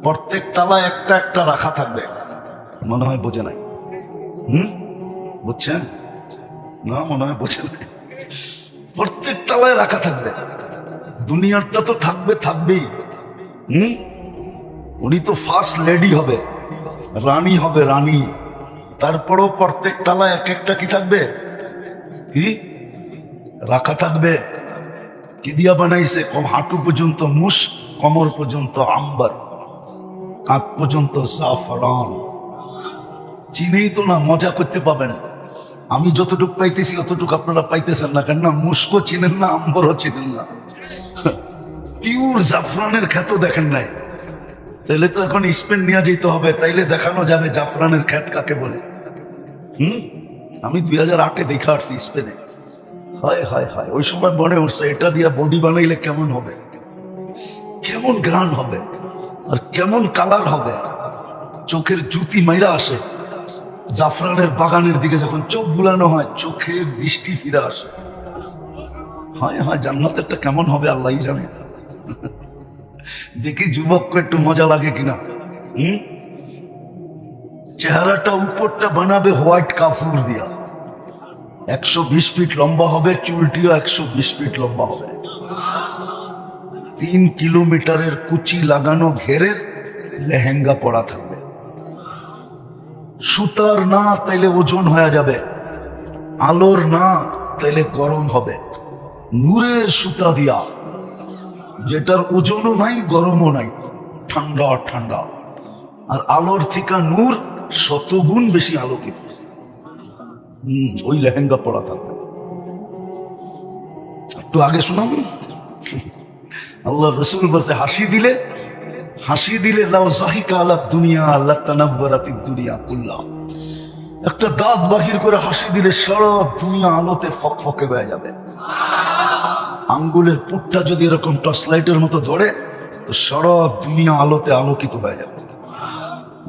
প্রত্যেক তালায় একটা একটা রাখা থাকবে। মনে হয় বোঝে নাই? বুঝছেন না? মনে হয় বোঝে নাই। প্রত্যেক তালায় রাখা থাকবে। দুনিয়াটা তো থাকবে, থাকবেই। উনি তো ফার্স্ট লেডি হবে, রানী হবে, রানী। তারপরও প্রত্যেক তালায় এক একটা কি থাকবে? কি রাখা থাকবে? কি দিয়া বানাইছে? হাঁটু পর্যন্ত মুশ, কমর পর্যন্ত আম্বার, কাঁধ পর্যন্ত জাফরান। চিনেই তো না, মজা করতে পাবেন। আমি যতটুকু পাইতেছি অতটুকু আপনারা পাইতেছেন না, কেন না মুস্কো চিনেন না, আম্বরও চিনেন না। পিওর জাফরানের খ্যাত দেখেন নাই, তাইলে তো এখন স্পেন নিয়ে যেতে হবে, তাইলে দেখানো যাবে জাফরানের খ্যাত কাকে বলে। আমি 2008-এ দেখা আসছি স্পেনে। হায় হায় হায়, ওই সময় মনে উঠছে এটা দিয়ে বডি বানাইলে কেমন হবে, কেমন গ্রান হবে, আর কেমন কালার হবে। চোখের জুতি মাইরা আসে। জাফরানের বাগানের দিকে যখন চোখ বুলানো হয়, চোখের দৃষ্টি ফিরে আসে। হায় হায়, জান্নাতেরটা কেমন হবে আল্লাহই জানে। দেখি যুবককে একটু মজা লাগে কিনা। চেহারাটা উপরটা বানাবে হোয়াইট কাফুর দিয়া, 120 ফিট লম্বা হবে, চুলটিও 120 ফিট লম্বা হবে। 3 কিলোমিটারের কুচি লাগানো ঘেরের লেহেঙ্গা পরা থাকবে। সুতার না, তাইলে ওজন হয়ে যাবে। আলোর না, তাইলে গরম হবে। নূরের সুতা দিয়া, যেটার ওজনও নাই, গরমও নাই, ঠান্ডা ঠান্ডা। আর আলোর থেকে নূর 100 গুণ বেশি আলোকিত। ওই লেহেঙ্গা পরা থাকবে। একটু আগে শোনাব, আল্লাহ রসুল বসে হাসি দিলে লাউ জাহিকা আলা দুনিয়া আল্লাহ তানাব্বারাতিদ দুনিয়া কুল্লাহ। একটা দাঁত বাহির করে হাসি দিলে সারা দুনিয়া আলোতে ফকফকে হয়ে যাবে। আঙ্গুলের পুটটা যদি এরকম টর্চ লাইটের মতো ধরে, তো সারা দুনিয়া আলোতে আলোকিত হয়ে যাবে।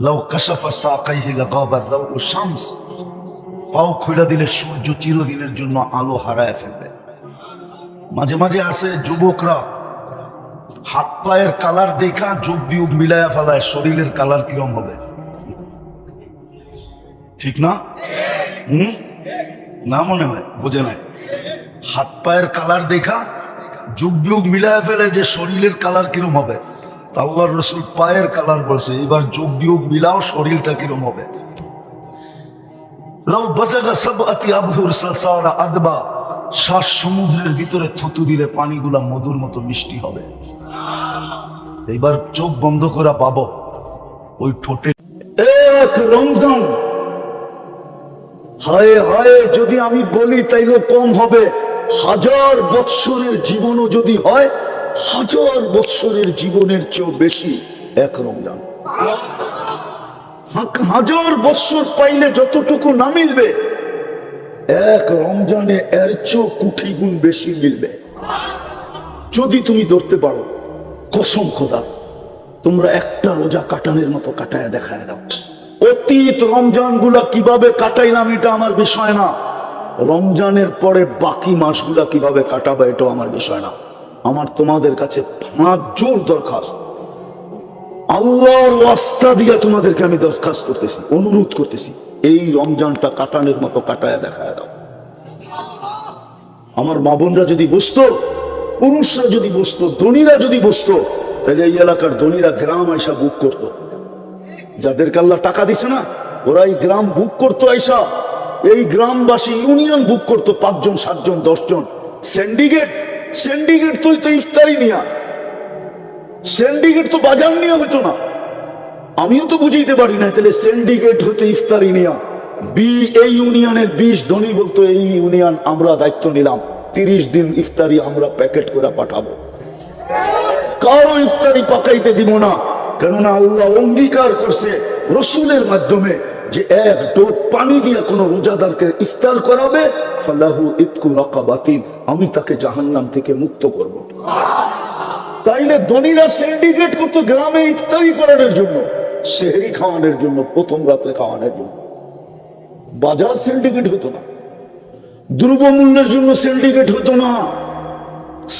লাউ কাশাফা সাকাইহি লাগাবা দাউ শামস। পাও খুলে দিলে সূর্য চিরদিনের জন্য আলো হারায় ফেলবে। মাঝে মাঝে আসে যুবকরা হাত পায়ের কালার দেখা যোগ বিয়োগ মিলায়া ফেলায়, শরীরের কালার কিরম হবে, ঠিক না? না মনে হয় বোঝে নাই। হাত পায়ের কালার দেখা যোগ বিয়োগ মিলায়া ফেলে যে শরীরের কালার কিরম হবে। আল্লাহর রসুল পায়ের কালার বলছে, এবার যোগ বিয়োগ মিলাও শরীরটা কিরম হবে। শ্বাস সমুদ্রের ভিতরে থুতু দিলে পানিগুলা মধুর মতো মিষ্টি হবে। এবার চোখ বন্ধ করে পাবো ওই ঠোঁটে এক রমজান। হায় হায়, যদি আমি বলি তাইলে কম হবে। 1000 বৎসরের জীবনও যদি হয়, 1000 বৎসরের জীবনের চেয়েও বেশি এক রমজান। 1000 বৎসর পাইলে যতটুকু না মিলবে, এক রমজানে এর চেয়েও কোটি গুণ বেশি মিলবে। যদি তুমি ধরতে পারো, কসম খোদা, তোমরা একটা রোজা কাটানোর মতো কাটায় দেখায় দাও। অতীত রমজান গুলা কিভাবে কাটাইলাম এটা আমার বিষয় না। রমজানের পরে বাকি মাসগুলা কিভাবে কাটাবে এটাও আমার বিষয় না। আমার তোমাদের কাছে হাত জোর দরখাস্ত, আল্লাহর ওয়াস্তা দিয়ে তোমাদেরকে আমি দরখাস্ত করতেছি, অনুরোধ করতেছি, এই রমজানটা কাটানোর মতো কাটায় দেখায় দাও। আমার মা বোনরা যদি বুঝতো, পুরুষরা যদি বুঝতো, ধনীরা যদি বুঝতো, তাহলে এই এলাকার ধনীরা গ্রাম আইসা বুক করতো। যাদেরকে আল্লাহ টাকা দিছে না, ওরা এই গ্রাম বুক করতো, আইসা এই গ্রামবাসী ইউনিয়ন বুক করতো, 5 জন 7 জন 10 জন। সিন্ডিকেট তো ইফতারি নিয়া, সিন্ডিকেট তো বাজার নিয়ে হতো না। আমিও তো বুঝাইতে পারি না, তাহলে সিন্ডিকেট হতো ইফতারি নিয়া। এই ইউনিয়নের 20 ধনী বলতো, এই ইউনিয়ন আমরা দায়িত্ব নিলাম, 30 দিন ইফতারি আমরা প্যাকেট করে পাঠাবো, কারো ইফতারি পাকাইতে দিব না। কেননা আল্লাহ অঙ্গীকার করছে রসুলের মাধ্যমে যে এক ঢোক পানি দিয়ে কোন রোজাদারকে ইফতার করাবে, ফালাহু ইতকু রাকাবাতিন, আমি তাকে জাহান্নাম থেকে মুক্ত করব। তাইলে ধনীরা সিন্ডিকেট করতো গ্রামে ইফতারি করানোর জন্য, সেহরি খাওয়ানোর জন্য, প্রথম রাত্রে খাওয়ানোর জন্য। বাজার সিন্ডিকেট হতো না, দ্রব্যমূল্যের জন্য সিন্ডিকেট হতো না।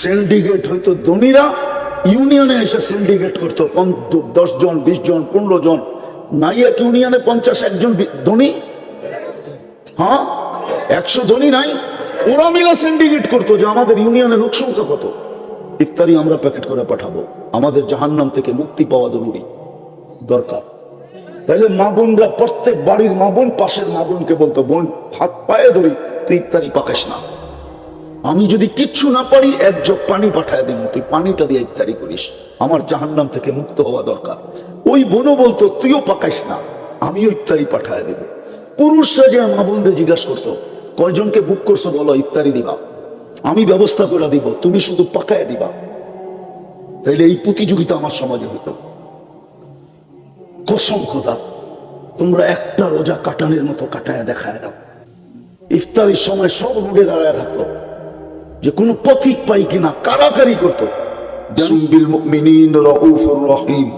সিন্ডিকেট হয়তো ধনীরা ইউনিয়নে এসে সিন্ডিকেট করতো, 10 জন 20 জন 15 জন। নাই এক ইউনিয়নে 50-1 জন ধনী, হ্যাঁ 100 ধনী নাই, ওরা মিলে সিন্ডিকেট করতো যে আমাদের ইউনিয়নের লোক সংখ্যা কত, ইফতারি আমরা প্যাকেট করে পাঠাবো, আমাদের জাহান্নাম থেকে মুক্তি পাওয়া জরুরি দরকার। তাইলে মা বোনরা, প্রত্যেক বাড়ির মা বোন পাশের মা বোনকে বলতো, বোন হাত পায়ে ধরি, তুই ইফতারি পাকাস না, আমি যদি কিচ্ছু না পারি 1 জগ পানি পাঠায় দিব, তুই পানিটা দিয়ে ইফতারি করিস, আমার জাহান্নাম থেকে মুক্ত হওয়া দরকার। ওই বোনও বলতো, তুইও পাকাইস না, আমিও ইফতারি পাঠায় দেব। পুরুষরা যে মা বোনদের জিজ্ঞাসা করতো, কয়জনকে বুক করছো বলো, ইফতারি দিবা, আমি ব্যবস্থা করে দিব, তুমি শুধু পাকায় দিবা। তাইলে এই প্রতিযোগিতা আমার সমাজে হতো। কসম খোদা, তোমরা একটা রোজা কাটানের মতো কাটায় দেখায় দাও। ইফতারির সময় সব রোডে দাঁড়ায় থাকতো, যে কোনো পথিক পাই কিনা কারাকারি করতো। বিল মুমিনিন রাউফুর রহিম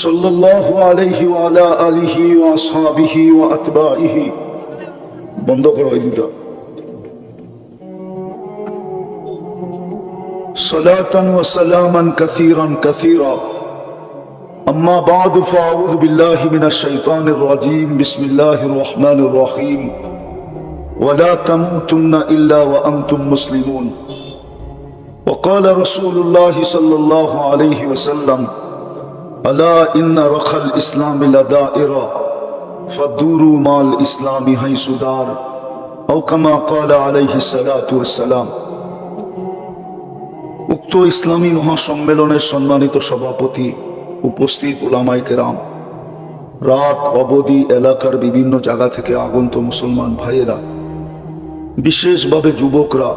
সাল্লাল্লাহু আলাইহি ওয়া আলা আলিহি ওয়া আসহাবিহি ওয়া আতবাইহি। বন্ধ করো এই দুটো। সালাতান ওয়া সালামান কাসীরান কাসীরা। أما بعد فأعوذ بالله من الشيطان الرجيم. بسم الله الرحمن الرحيم. ولا تموتن إلا وأنتم مسلمون. وقال رسول الله صلى الله عليه وسلم: ألا إن رخى الإسلام لدائرة فدوروا مع الإسلام حيث دار، أو كما قال عليه الصلاة والسلام. উক্ত ইসলামী মহাসম্মেলনের সম্মানিত সভাপতি, উপস্থিত উলামায়ে কেরাম, রাত অবধি এলাকার বিভিন্ন জায়গা থেকে আগন্ত মুসলমান ভাইয়েরা, বিশেষভাবে যুবকরা,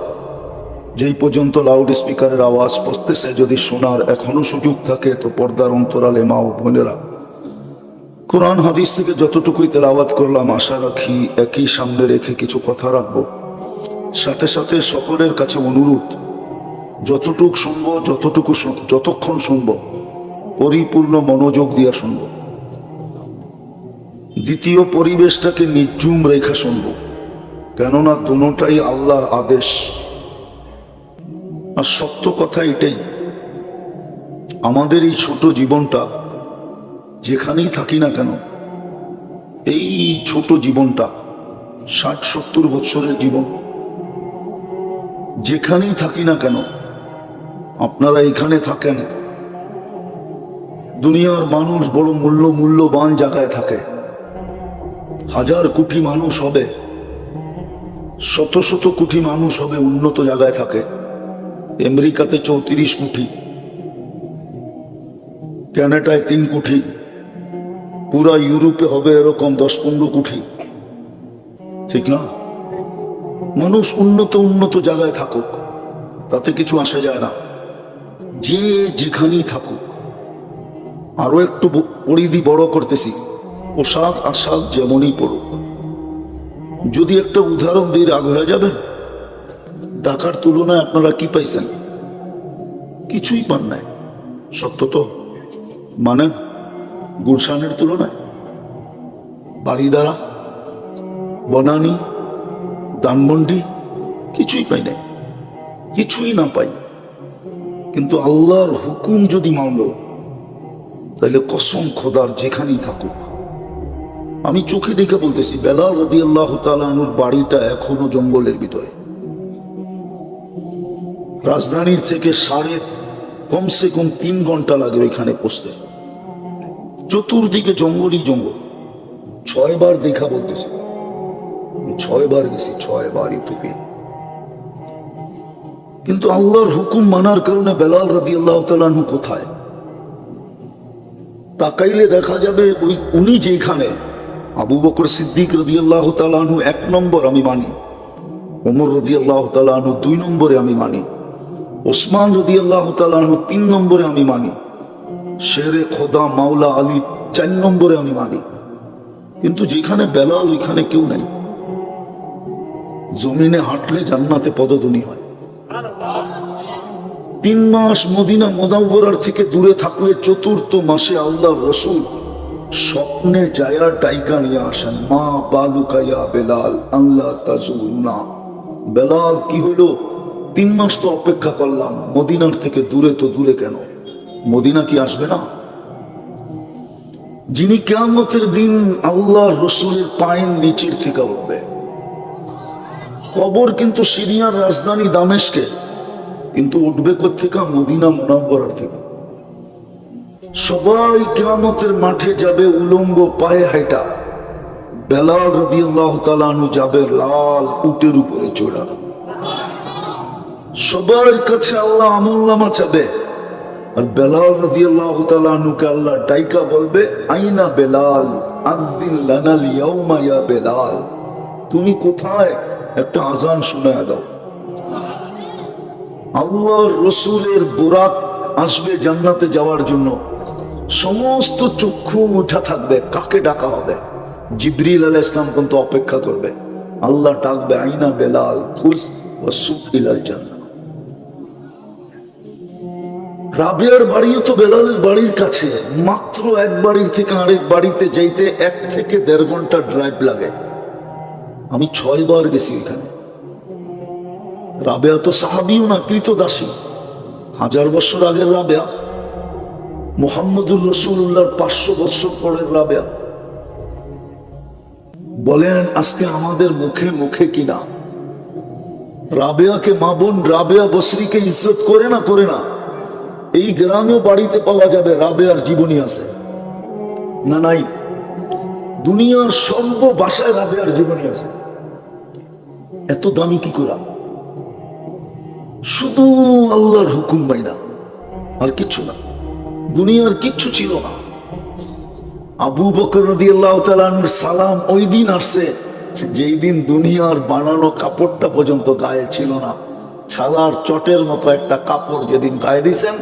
যেই পর্যন্ত লাউড স্পিকারের আওয়াজ পড়তেছে, যদি শোনার এখনো সুযোগ থাকে তো পর্দার অন্তরালে মা ও বোনেরা, কোরআন হাদিস থেকে যতটুকুই তেলাওয়াত করলাম, আশা রাখি একই সামনে রেখে কিছু কথা রাখবো। সাথে সাথে সকলের কাছে অনুরোধ, যতটুক শুনবো, যতক্ষণ শুনবো পরিপূর্ণ মনোযোগ দিয়া শুনবো। দ্বিতীয়, পরিবেশটাকে নির্জুম রেখা শুনবো, কেননা দুটোটাই আল্লাহর আদেশ। আর সত্য কথা এটাই, আমাদের এই ছোট জীবনটা, যেখানেই থাকি না কেন, এই ছোট জীবনটা 60-70 বছরের জীবন, যেখানেই থাকি না কেন, আপনারা এখানে থাকেন, দুনিয়ার মানুষ বড় মূল্যবান জায়গায় থাকে, 1000 কোটি মানুষ হবে, শত শত কোটি মানুষ হবে, উন্নত জায়গায় থাকে। আমেরিকাতে 34 কোটি, কানাডায় 3 কোটি, পুরা ইউরোপে হবে এরকম 10-15 কোটি, ঠিক না? মানুষ উন্নত জায়গায় থাকুক, তাতে কিছু আসে যায় না, যে যেখানেই থাকুক। আরো একটু পরিধি বড় করতেছি, পোশাক আশাক যেমনই পড়ুক। যদি একটা উদাহরণ দিয়ে রাগ হয়ে যাবে, ঢাকার তুলনায় আপনারা কি পাইছেন? কিছুই পান নাই, সত্য তো? মানে গুলশানের তুলনায়, বাড়িদারা, বনানী, ধানমন্ডি, কিছুই পাই নাই, কিছুই না পাই। কিন্তু আল্লাহর হুকুম যদি মানল, তাহলে কসম খোদার যেখানেই থাকুক, আমি চোখে দেখে বলতেছি, বেলাল রাদিয়াল্লাহু তাআলা আনহুর বাড়িটা এখনো জঙ্গলের ভিতরে। রাজধানীর থেকে কমসে কম 3 ঘন্টা লাগে ওইখানে পৌঁছতে। চতুর্দিকে জঙ্গলই জঙ্গল, 6 বার দেখা বলতেছি, 6 বার গেছি, 6 বার ইউটিউবে। কিন্তু আল্লাহর হুকুম মানার কারণে বেলাল রাদিয়াল্লাহু তাআলা আনহু কোথায়? তাকাইলে দেখা যাবে উনি যেখানে, আবু বকর সিদ্দিক রাদিয়াল্লাহু তাআলা আনহু 1 নম্বর আমি মানি, ওমর রাদিয়াল্লাহু তাআলা আনহু 2 নম্বরে আমি মানি, ওসমান রাদিয়াল্লাহু তাআলা আনহু 3 নম্বরে আমি মানি, শেরে খোদা মাওলা আলী 4 নম্বরে আমি মানি। কিন্তু যেখানে বেলাল ওইখানে কেউ নাই। জমিনে হাঁটলে জান্নাতে পদধ্বনি হয়। 3 মাস মদিনা মুনাওয়ারার থেকে দূরে থাকলে 4th মাসে আল্লাহর রাসূল স্বপ্নে যায়া ডাইকা নিয়ে আসেন, মা বালুকা ইয়া বেলাল আল্লাহ তাজুরনা। বেলাল কি হলো? 3 মাস তো অপেক্ষা করলাম, মদিনার থেকে দূরে, তো দূরে কেন? মদিনা কি আসবে না? যিনি কিয়ামতের দিন আল্লাহর রাসূলের পায়ের নিচের থেকে উঠবে। কবর কিন্তু সিরিয়ার রাজধানী দামেস্কে, কিন্তু উঠবে কোত্থেকে? মদিনা মুনাওয়ারার থেকে। সবাই কিয়ামতের মাঠে যাবে উলঙ্গ পায়ে হাঁটা, বেলাল রাদিয়াল্লাহু তাআলা আনহু যাবে লাল উটের উপরে চড়া। সবার কাছে আল্লাহ আমলনামা চাবে, আর বেলাল রাদিয়াল্লাহু তাআলা আনহুকে আল্লাহ ডাইকা বলবে, আইনা বেলাল আযিন লানাল ইয়াউমা ইয়া বেলাল, তুমি কোথায়? একটা আজান শোনায় দাও। আল্লাহর রাসূলের বুরাক আসবে জান্নাতে যাওয়ার জন্য। সমস্ত চক্ষু উঠা থাকবে, কাকে ডাকা হবে? জিবরিল আলাইহিস সালাম কিন্তু অপেক্ষা করবে। আল্লাহ ডাকবে, আইনা বেলাল খুজ ওয়াসুক ইলাল জান্নাহ। রাবিয়ার বাড়িও তো বেলালের বাড়ির কাছে, মাত্র এক বাড়ির থেকে আরেক বাড়িতে যাইতে 1 থেকে 1.5 ঘন্টা ড্রাইভ লাগে। আমি 6 বার গেছি এখানে। রাবেয়া তো সাহাবিও না, কৃতদাসী। 1000 বছর আগের রাবেয়া, মুহাম্মদুর রাসূলুল্লাহর 500 বছর পরের রাবেয়া। বলেন আজকে আমাদের মুখে মুখে কিনা রাবেয়াকে মা বোন রাবেয়া বসরিকে ইজ্জত করে না? করে না? এই গ্রামেও বাড়িতে পাওয়া যাবে রাবেয়ার জীবনী আছে না? নাই? দুনিয়ার সর্ব ভাষায় রাবেয়ার জীবনী আছে। এত দামি কি করা? শুধু আল্লাহর হুকুম মাইনা, আর কিচ্ছু না। দুনিয়ার কিচ্ছু ছিল না। আবু বকর রাদিয়াল্লাহু তাআলা আনহুর সালাম ওই দিন আসছে যেই দিন দুনিয়ার বানানো কাপড়টা পর্যন্ত গায়ে ছিল না। ছালার চটের মতো একটা কাপড় যেদিন গায়ে দিয়েছেন,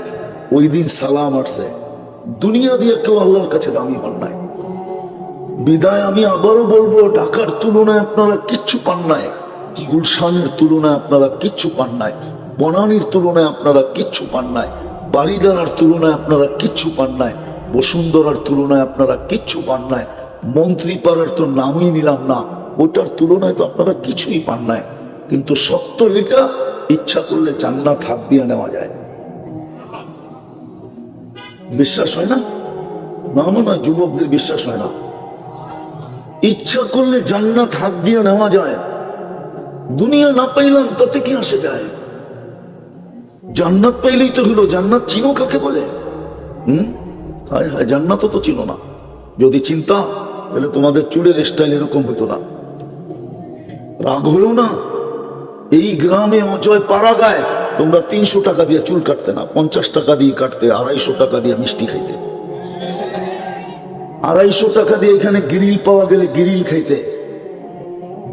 ওই দিন সালাম আসছে। দুনিয়া দিয়ে কেউ আল্লাহর কাছে দামি পান নাই। বিদায় আমি আবারও বলবো, ঢাকার তুলনায় আপনারা কিচ্ছু পান নাই, গুলশানের তুলনায় আপনারা কিচ্ছু পান নাই, বনানীর তুলনায় আপনারা কিচ্ছু পান নাই, বাড়িদারার তুলনায় আপনারা কিচ্ছু পান নাই, বসুন্ধরার তুলনায় আপনারা কিচ্ছু পান নাই, মন্ত্রীপাড়ার তো নামই নিলাম না, ওটার তুলনায় তো আপনারা কিছুই পান নাই। কিন্তু সত্য এটা, ইচ্ছা করলে জান্নাত হাত দিয়ে নেওয়া যায়। বিশ্বাস হয় না? না মনে হয় যুবকদের বিশ্বাস হয় না। ইচ্ছা করলে জান্নাত হাত দিয়ে নেওয়া যায়। দুনিয়া না পাইলাম তাতে কি আসে যায়? জান্নাত পাইলেই তো হলো। জান্নাত চিনো কাকে বলে? হায় হায়, জান্নাত তো চিনো না। যদি চিন্তা, তাহলে তোমাদের চুলের স্টাইল এরকম হতো না। রাগ হলো না? এই গ্রামে অজয় পাড়া গায় তোমরা 300 টাকা দিয়ে চুল কাটতে না, 50 টাকা দিয়ে কাটতে, 250 টাকা দিয়ে মিষ্টি খাইতে, 250 টাকা দিয়ে এখানে গ্রিল পাওয়া গেলে গ্রিল খাইতে,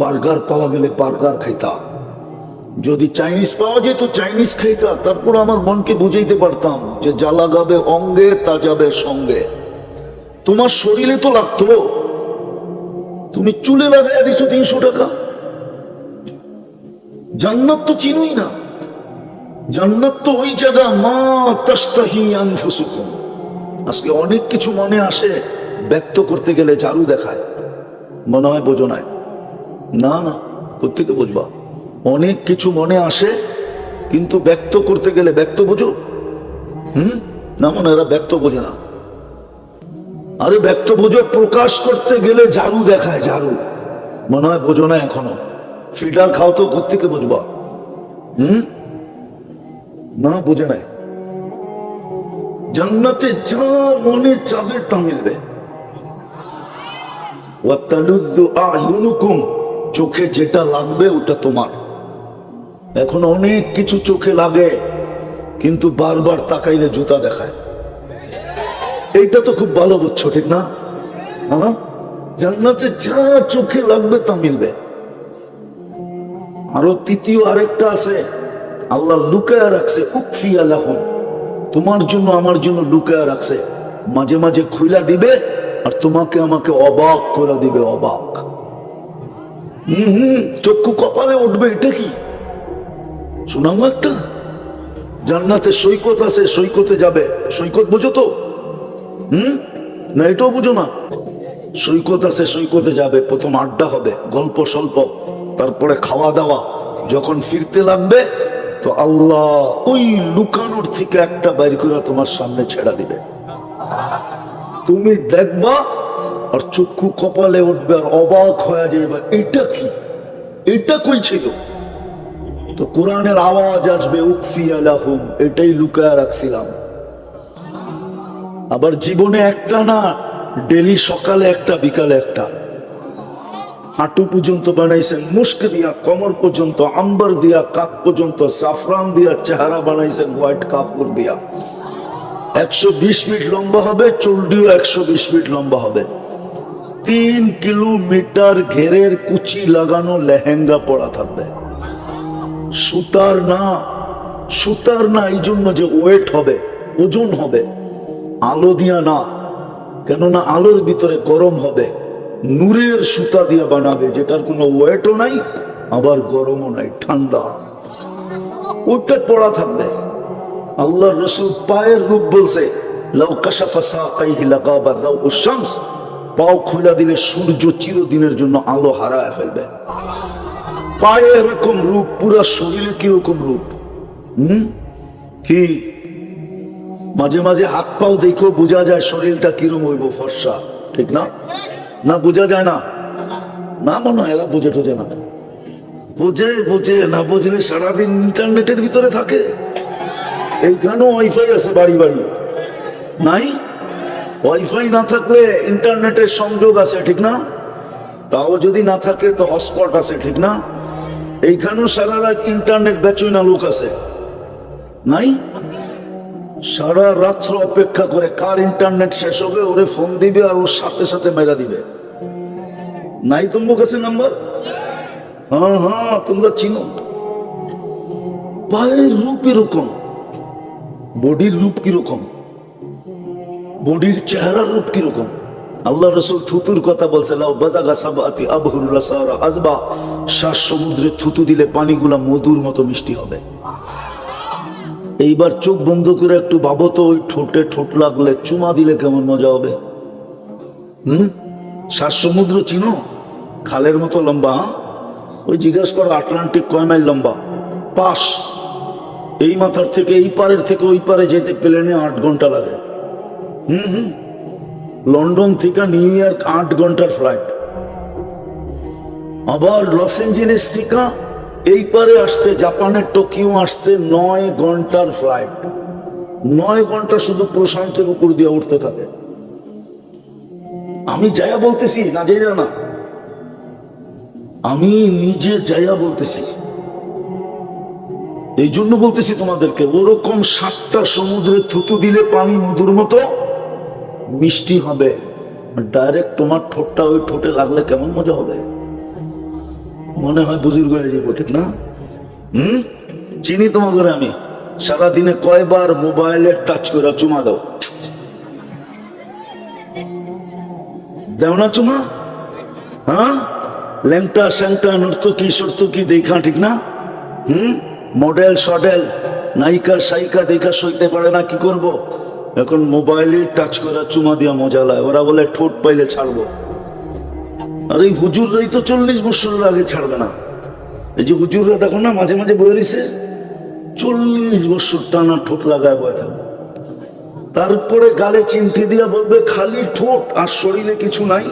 বার্গার পাওয়া গেলে বার্গার খাইতা, যদি চাইনিজ পাওয়া যেত চাইনিজ খাইতা। তারপর আমার মনকে বুঝাইতে পারতাম যে যা লাগাবে অঙ্গে তা যাবে সঙ্গে। তোমার শরীরে তো লাগতো, তুমি চুলে লাগাই দিছো 300 টাকা। জান্নাত তো চিনোই না। জান্নাত তো ওই জায়গা, মা তাশতাহি আনফুসুকুম। আজকে অনেক কিছু মনে আসে, ব্যক্ত করতে গেলে ঝাড়ু দেখায়, মনে হয় বোঝো নাই। না না, কোত্থেকে বুঝবা? অনেক কিছু মনে আসে, কিন্তু ব্যক্ত করতে গেলে ব্যক্ত বোঝো? না, মনে এরা ব্যক্ত বোঝে না। আরে ব্যক্ত বোঝো, প্রকাশ করতে গেলে ঝাড়ু দেখায়, ঝাড়ু। মনে হয় বোঝো না এখনো। ফিল্টার খাও তো, কোত্থেকে বুঝবা? না, বোঝে নাই। জান্নাতে যা মনে চাবে তা মিলবে। ওয়া তালুযু আ'য়ুনুকুম, চোখে যেটা লাগবে ওটা তোমার। এখন অনেক কিছু চোখে লাগে, কিন্তু বারবার তাকাইলে জুতা দেখায়। এইটা তো খুব ভালো বুঝছো, ঠিক না? হ্যাঁ, জান্নাতে যা চোখে লাগবে তা মিলবে। আরো তৃতীয় আরেকটা আছে, আল্লাহ লুকায়া রাখছে, উখফিয়া লাহুম, তোমার জন্য আমার জন্য লুকায়া রাখছে। মাঝে মাঝে খুইলা দিবে আর তোমাকে আমাকে অবাক করে দিবে, অবাক। চক্ষু কপালে উঠবে, এটা কি শোনাম একটা? জান্নাতে সৈকত আছে, সৈকতে যাবে। সৈকত বুঝো তো? না এটাও বুঝো না? সৈকত আছে, সৈকতে যাবে। প্রথম আড্ডা হবে, গল্প স্বল্প, তারপরে খাওয়া দাওয়া। যখন ফিরতে লাগবে তো আল্লাহ ওই লুকানোর থেকে একটা বাইর করে তোমার সামনে ছেড়া দিবে, তুমি দেখবা আর চক্ষু কপালে উঠবে আর অবাক হয়ে যাবে, এটা কি, এটা কই ছিল? তো কোরআনের আওয়াজ আসবে, উখফিয়া লাহুম, এটাই লুকায়া রাখছিলাম। আবার জীবনে একটা না, ডেলি সকালে একটা বিকালে একটা। হাঁটু পর্যন্ত বানাইছেন মুস্ক দিয়া, কমর পর্যন্ত আম্বার দিয়া, কাক পর্যন্ত জাফরান দিয়া, চেহারা বানাইছেন হোয়াইট কাপড় দিয়া। 120 ফিট লম্বা হবে, চুলডিও 120 ফিট লম্বা হবে। 3 কিলোমিটার ঘেরের কুচি লাগানো লেহেঙ্গা পরা থাকবে, সুতার না, সুতার না, এই জন্য যে ওয়েট হবে, ওজন হবে, আলো দিয়া না, কেননা আলোর ভিতরে গরম হবে। নূরের সুতা দিয়ে বানাবে, যেটার কোনো ওয়েটও নাই আবার গরমও নাই, ঠান্ডা, ওটা পড়া থাকবে। আল্লাহ রসুল পায়ের রূপ বলছে, লাউ কাশাফা সাকাইহি লাগাবা যাউউশ শামস, পাও খুলে দিলে সূর্য চিরদিনের জন্য আলো হারায় ফেলবে। পায়ে এরকম রূপ, পুরা শরীরে কিরকম রূপ। কি মাঝে মাঝে হাত পাও দেখো বোঝা যায় শরীরটা কিরম হইব, ফর্সা, ঠিক না? না বোঝা যায় না? না মনে হয় এরা বোঝে টোঝে না, বোঝে বোঝে না, বুঝলে সারাদিন ইন্টারনেটের ভিতরে থাকে। এইখানেও ওয়াইফাই আছে বাড়ি বাড়ি, নাই? ওয়াইফাই না থাকলে ইন্টারনেটের সংযোগ আছে, ঠিক না? তাও যদি না থাকে তো হটস্পট আছে, ঠিক না? এইখানেও সারা রাত ইন্টারনেট বেচই না লোক আছে, নাই? সারা রাত্র অপেক্ষা করে কার ইন্টারনেট শেষ হবে, ওরে ফোন দিবে আর ওর সাথে সাথে মেরা দিবে। নাই তোমার কাছে নাম্বার? হ্যাঁ হ্যাঁ, তোমরা চিনো। পায়ের রূপ এরকম, বডির রূপ কিরকম, বডির চেহারার রূপ কিরকম। আল্লাহ রসুল থুতুর কথা বলছে, লাউ বাজাগা সাবাতি আবহুর লাসারা আজবা, 7 সমুদ্রে থুতু দিলে পানিগুলা মধুর মতো মিষ্টি হবে। এইবার চোখ বন্ধ করে একটু ভাবো তো, ওই ঠোঁটে ঠোঁট লাগলে চুমা দিলে কেমন মজা হবে। 7 সমুদ্র চিনো? খালের মতো লম্বা। ওই জিজ্ঞাসা করো আটলান্টিক কয় মাইল লম্বা? 5। এই মাথার থেকে এই পারের থেকে ওই পারে যেতে প্লেনে 8 ঘন্টা লাগে। লন্ডন থেকে নিউ ইয়র্ক 8 ঘন্টার ফ্লাইট। আবার লস এঞ্জেলেস থেকে এই পারে আসতে, জাপানের টোকিও আসতে 9 ঘন্টার ফ্লাইট। 9 ঘন্টা শুধু প্রশান্তের উপর দিয়ে উঠতে থাকে। আমি যাইয়া বলতেছি, না যাইয়া না, আমি নিজে যাইয়া বলতেছি। এই জন্য বলতেছি তোমাদেরকে, ওরকম 7টা সমুদ্রে থুতু দিলে পানি মধুর মতো মিষ্টি হবে। ডাইরেক্ট তোমার ঠোঁটটা ওই ঠোঁটে লাগলে কেমন মজা হবে, মনে হয় বুজুর্গ হয়ে যাবো, ঠিক না? চিনি তোমাকে আমি। সারাদিনে কয়বার মোবাইলে টাচ করে চুমা দাও? দেও না চুমা? হ্যাঁ, ল্যাংটা স্যাংটা নর্তকী সর্তকী দেখা, ঠিক না? মডেল সডেল নায়িকা সাইকা দেখা সইতে পারে না, কি করব? এখন মোবাইলে টাচ করে চুমা দিয়া মজা লাগে। ওরা বলে ঠোঁট পাইলে ছাড়বো। আর এই হুজুররাই তো 40 বছরের আগে ছাড়বে না। এই যে হুজুররা দেখো না, মাঝে মাঝে বয়ে দিছে 40 বছর টানা ঠোঁট লাগায় বয়ে থাকবে। তারপরে গালে চিমটি দিয়া বলবে খালি ঠোঁট আর শরীরে কিছু নাই।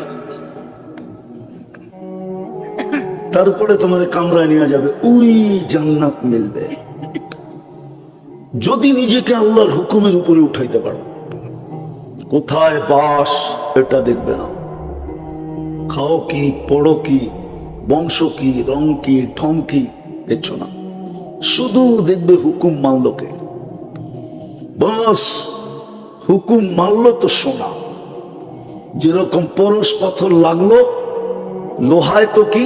তারপরে তোমার কামরায় নিয়ে যাবে, ওই জান্নাত মিলবে যদি নিজেকে আল্লাহর হুকুমের উপরে উঠাইতে পারো। কোথায় বাস এটা দেখবে না, খাও কি, পড়ো কি, বংশ কি, রং কি, ঠং কি, দেখছো না। শুধু দেখবে হুকুম মানলোকে, বাস হুকুম মানলো তো সোনা। যেরকম পরশ পাথর লাগলো লোহায় তো কি,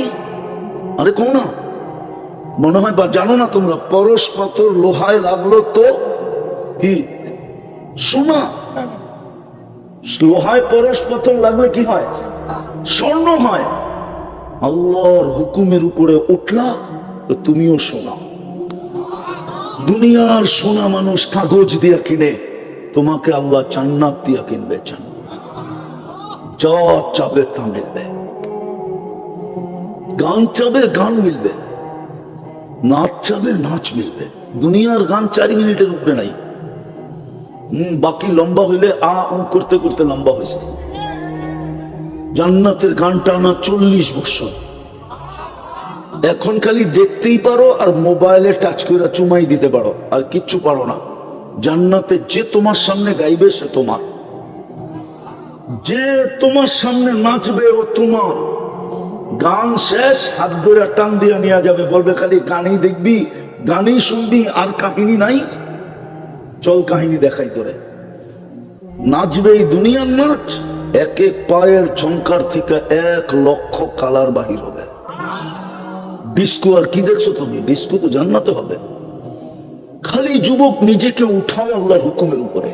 আরে কো না, মনে হয় বা জানো না তোমরা, পরশ পাথর লোহায় লাগলো তো কি সোনা। লোহায় পরশ পাথর লাগলে কি হয়? স্বর্ণ হয়। আল্লাহর হুকুমের উপরে উঠলা তো তুমিও সোনা। দুনিয়ার সোনা মানুষ কাগজ দিয়া কিনে, তোমাকে আল্লাহ জান্নাত দিয়া কিনবে। যা চাবে তা মিলবে, গান চাবে গান মিলবে, নাচ চাবে নাচ মিলবে। দুনিয়ার গান 4 মিনিটের উপরে নাই, বাকি লম্বা হইলে আ উ করতে করতে লম্বা হয়েছে। জান্নাতের গানটা না 40 বছর। এখন খালি দেখতেই পারো আর মোবাইলে টাচ করে চুমাই দিতে পারো, আর কিচ্ছু পারো না। জান্নাতে যে তোমার সামনে গাইবে সে তোমার, যে তোমার সামনে নাচবে ও তোমার। গান শেষ, হাত ধরে টান দিয়ে নিয়ে যাবে, বলবে খালি গানই দেখবি, গানই শুনবি, আর কাহিনী নাই। চল কাহিনী দেখাই তোরে। নাচবে এই দুনিয়ার নাচ, এক এক পায়ের ঝংকার থেকে 1 লক্ষ কালার বাহির হবে। ডিস্কো আর কি দেখছো তুমি? ডিস্কো তো জান্নাতে হবে। খালি যুবক নিজেকে উঠাও আল্লাহর হুকুমের উপরে,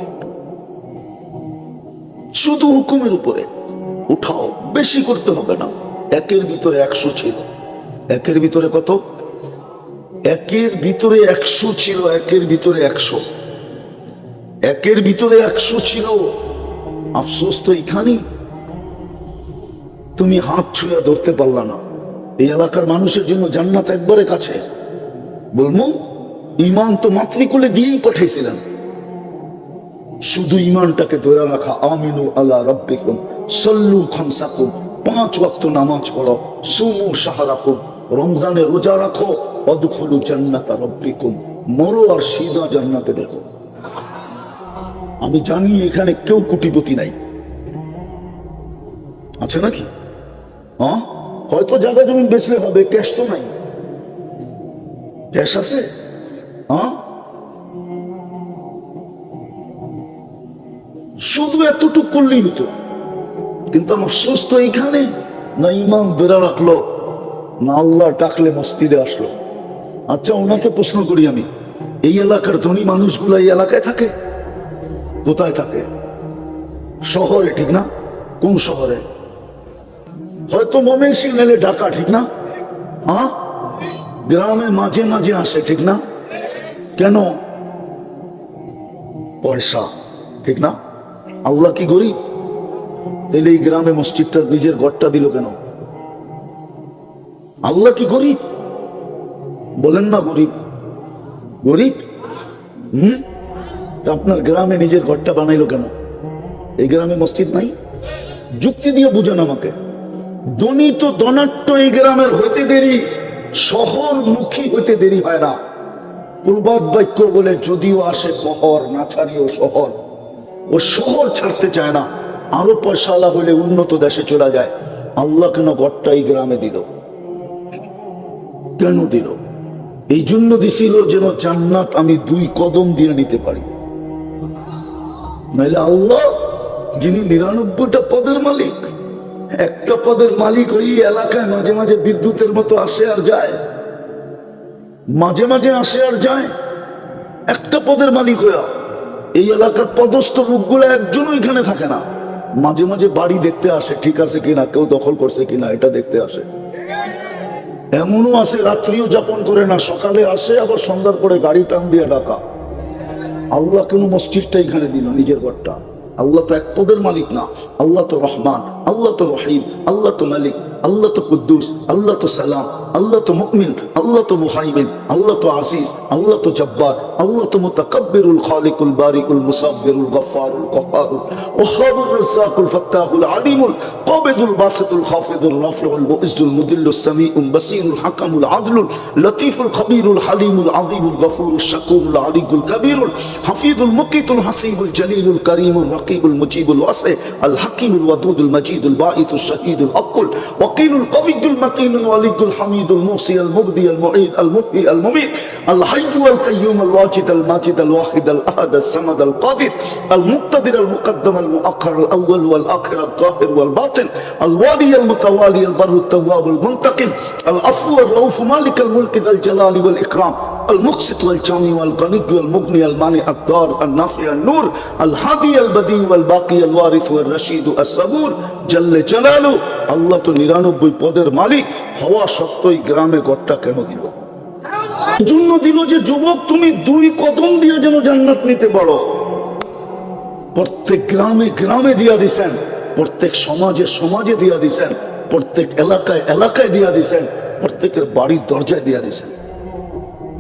শুধু হুকুমের উপরে উঠাও। বেশি করতে হবে না। 1-এর ভিতরে 100 ছিল। 1-এর ভিতরে কত? 1-এর ভিতরে 100 ছিল। 1-এর ভিতরে 100, 1-এর ভিতরে 100 ছিল। আফসোস তো এখানেই, তুমি হাত ছুঁয়ে ধরতে পারলা না। এই এলাকার মানুষের জন্য জান্নাত একবারে কাছে। বলবো ইমান তো মাতৃকুলে দিয়েই পাঠাইছিলেন, শুধু ইমানটাকে ধরে রাখা। আমিনু আলা রাব্বিকুম সাল্লু খামসাকুম, 5 ওয়াক্ত নামাজ পড়ো, সুমু শাহরাকুম, রমজানে রোজা রাখো, অদখুলু জান্নাতা রাব্বিকুম, মরো আর সিধা জান্নাতে দেখো। আমি জানি এখানে কেউ কোটিপতি নাই, আছে নাকি? হ্যাঁ, হয়তো জায়গা জমি বেচলে হবে, ক্যাশ তো নাই। ক্যাশ আছে? হ্যাঁ, শুধু এতটুক করলেই হতো। কিন্তু আমার সুস্থ এইখানে না ইমাম বেড়া রাখলো, না আল্লাহ ডাকলে মসজিদে আসলো। আচ্ছা, ওনাকে প্রশ্ন করি আমি, এই এলাকার ধনী মানুষগুলো এই এলাকায় থাকে? কোথায় থাকে? শহরে, ঠিক না? কোন শহরে? হয়তো ময়মনসিংহ নাহলে ঢাকা, ঠিক না? হ্যাঁ, গ্রামে মাঝে মাঝে আসে, ঠিক না? কেন? পয়সা, ঠিক না? আল্লাহ কি গরিব? তাহলে এই গ্রামে মসজিদটা, নিজের ঘরটা দিল কেন? আল্লাহ কি গরিব? বলেন না গরিব। গরিব? আপনার গ্রামে নিজের ঘরটা বানাইলো কেন? এই গ্রামে মসজিদ নাই? যুক্তি দিয়ে বুঝেন আমাকে। ধনী তো ধনাট্য এই গ্রামের হইতে দেরি, শহরমুখী হইতে দেরি হয় না। প্রবাদ বাক্য বলে, যদিও আসে শহর না ছাড়িও শহর। ও শহর ছাড়তে চায় না, আরো পয়সাওয়ালা হলে উন্নত দেশে চলে যায়। আল্লাহ কেন ঘরটা এই গ্রামে দিল? কেন দিল? এই জন্য দিছিল যেন জান্নাত আমি 2 কদম দিয়ে নিতে পারি। নাহলে আল্লাহ, যিনি 99টা পদের মালিক, একটা পদের মালিক ওই এলাকায় মাঝে মাঝে বিদ্যুতের মতো আসে আর যায়, মাঝে মাঝে আসে আর যায়। একটা পদের মালিক হইয়া এই এলাকার পদস্থ লোকগুলো একজনও এখানে থাকে না। মাঝে মাঝে বাড়ি দেখতে আসে, ঠিক আছে কিনা, কেউ দখল করছে কিনা, এটা দেখতে আসে। এমনও আছে রাত্রিও যাপন করে না, সকালে আসে, আবার সন্ধ্যার পরে গাড়ি টান দিয়ে ডাকা। আল্লাহ কেন মসজিদটা এখানে দিল, নিজের ঘরটা? আল্লাহ তো এক পদের মালিক না। আল্লাহ তো রহমান, আল্লাহ তো রহিম, আল্লাহ তো মালিক, আল্লাহ তো কুদ্দুস, আল্লাহ তো সালাম, আল্লাহ তো মুমিন, আল্লাহ তো মুহাইমিন, আল্লাহ তো আজিজ, আল্লাহ তো জব্বার, আল্লাহ তো মুতাকাব্বিরুল খালিকুল বারিকুল মুসাব্বিরুল গফফারুল কহ্হারুল ওয়াহ্হাবুর রাজ্জাকুল ফাত্তাহুল আলিমুল কাবিদুল বাসিতুল খাফিদুর রাফিউল মুইজ্জুল মুদিল্লুস সামিউল বাসীরুল হাকামুল আদলুল লতীফুল খবীরুল হালিমুল আযীমুল গফুরুশ শাকুরুল আলিকুল কবীরুল হাফিজুল মুকিতুল হাসিবুল জলিলুল করিমুল রকিবুল মুজিবুল ওয়াসি আল হাকিমুল ওয়াদুদুল মজিদুল বাঈতুশ শাহীদুল আকুল ওয়াকিলুল কবিয়ুল মাতিনুল ওয়ালিদুল হামিদুল মুহসি আল মুবদি আল মুঈদ আল মুহয়ি আল মুমীত আল হাইয়্যু আল কাইয়্যুম আল ওয়াজিদ আল মাজিদ আল ওয়াহিদ আল আহাদ আল সামাদ আল কাদির আল মুক্তাদির আল মুকদ্দম আল মুআخر আল আউয়াল ওয়াল আখির আল যাহির ওয়াল বাতিন আল ওয়ালি আল মুতাওয়ালি আল বাররু التواب المنتقم العفو الرؤوف مالك الملك ذا الجلال والإكرام المقسط والجامع والغني والمغني المانع الضار النافع النور الهادي البديع والباقي الوارث والرشيد الصبور جل جلاله আল্লাহ তো 99 পদের মালিক হওয়া সত্ত্বেও গ্রামে ঘরটা কেন দিল? জন্য দিল যে যুবক তুমি 2 কদম দিয়ে যেন জান্নাত নিতে পারো। প্রত্যেক গ্রামে গ্রামে দিয়া দিছেন, প্রত্যেক সমাজে সমাজে দিয়া দিছেন, প্রত্যেক এলাকায় এলাকায় দিয়া দিছেন, প্রত্যেকের বাড়ির দরজায় দিয়া দিছেন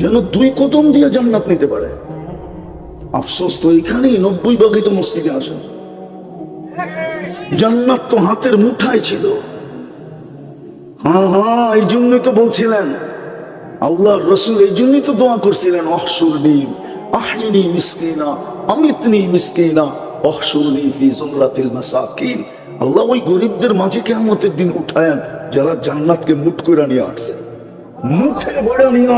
যেন 2 কদম দিয়ে জান্নাত নিতে পারে। আফসোস তো এখানেই 90 ভাগই তো মসজিদে আসেন। জান্নাত তো হাতের মুঠায় ছিল। হ্যাঁ, এই জন্যই তো বলছিলেন আল্লাহর রাসূল, এই জন্যই তো দোয়া করছিলেন আহশুরনি আহিনি মিসকিনা আমিতনি মিসকিনা আহশুরনি ফি জুমরাতিল মাসাকিন। আল্লাহ ওই গরিবদের মাঝে কিয়ামতের দিন উঠায়েন যারা জান্নাতকে মুঠ করে নিয়ে আসছে, মুঠে ভরে নিয়ে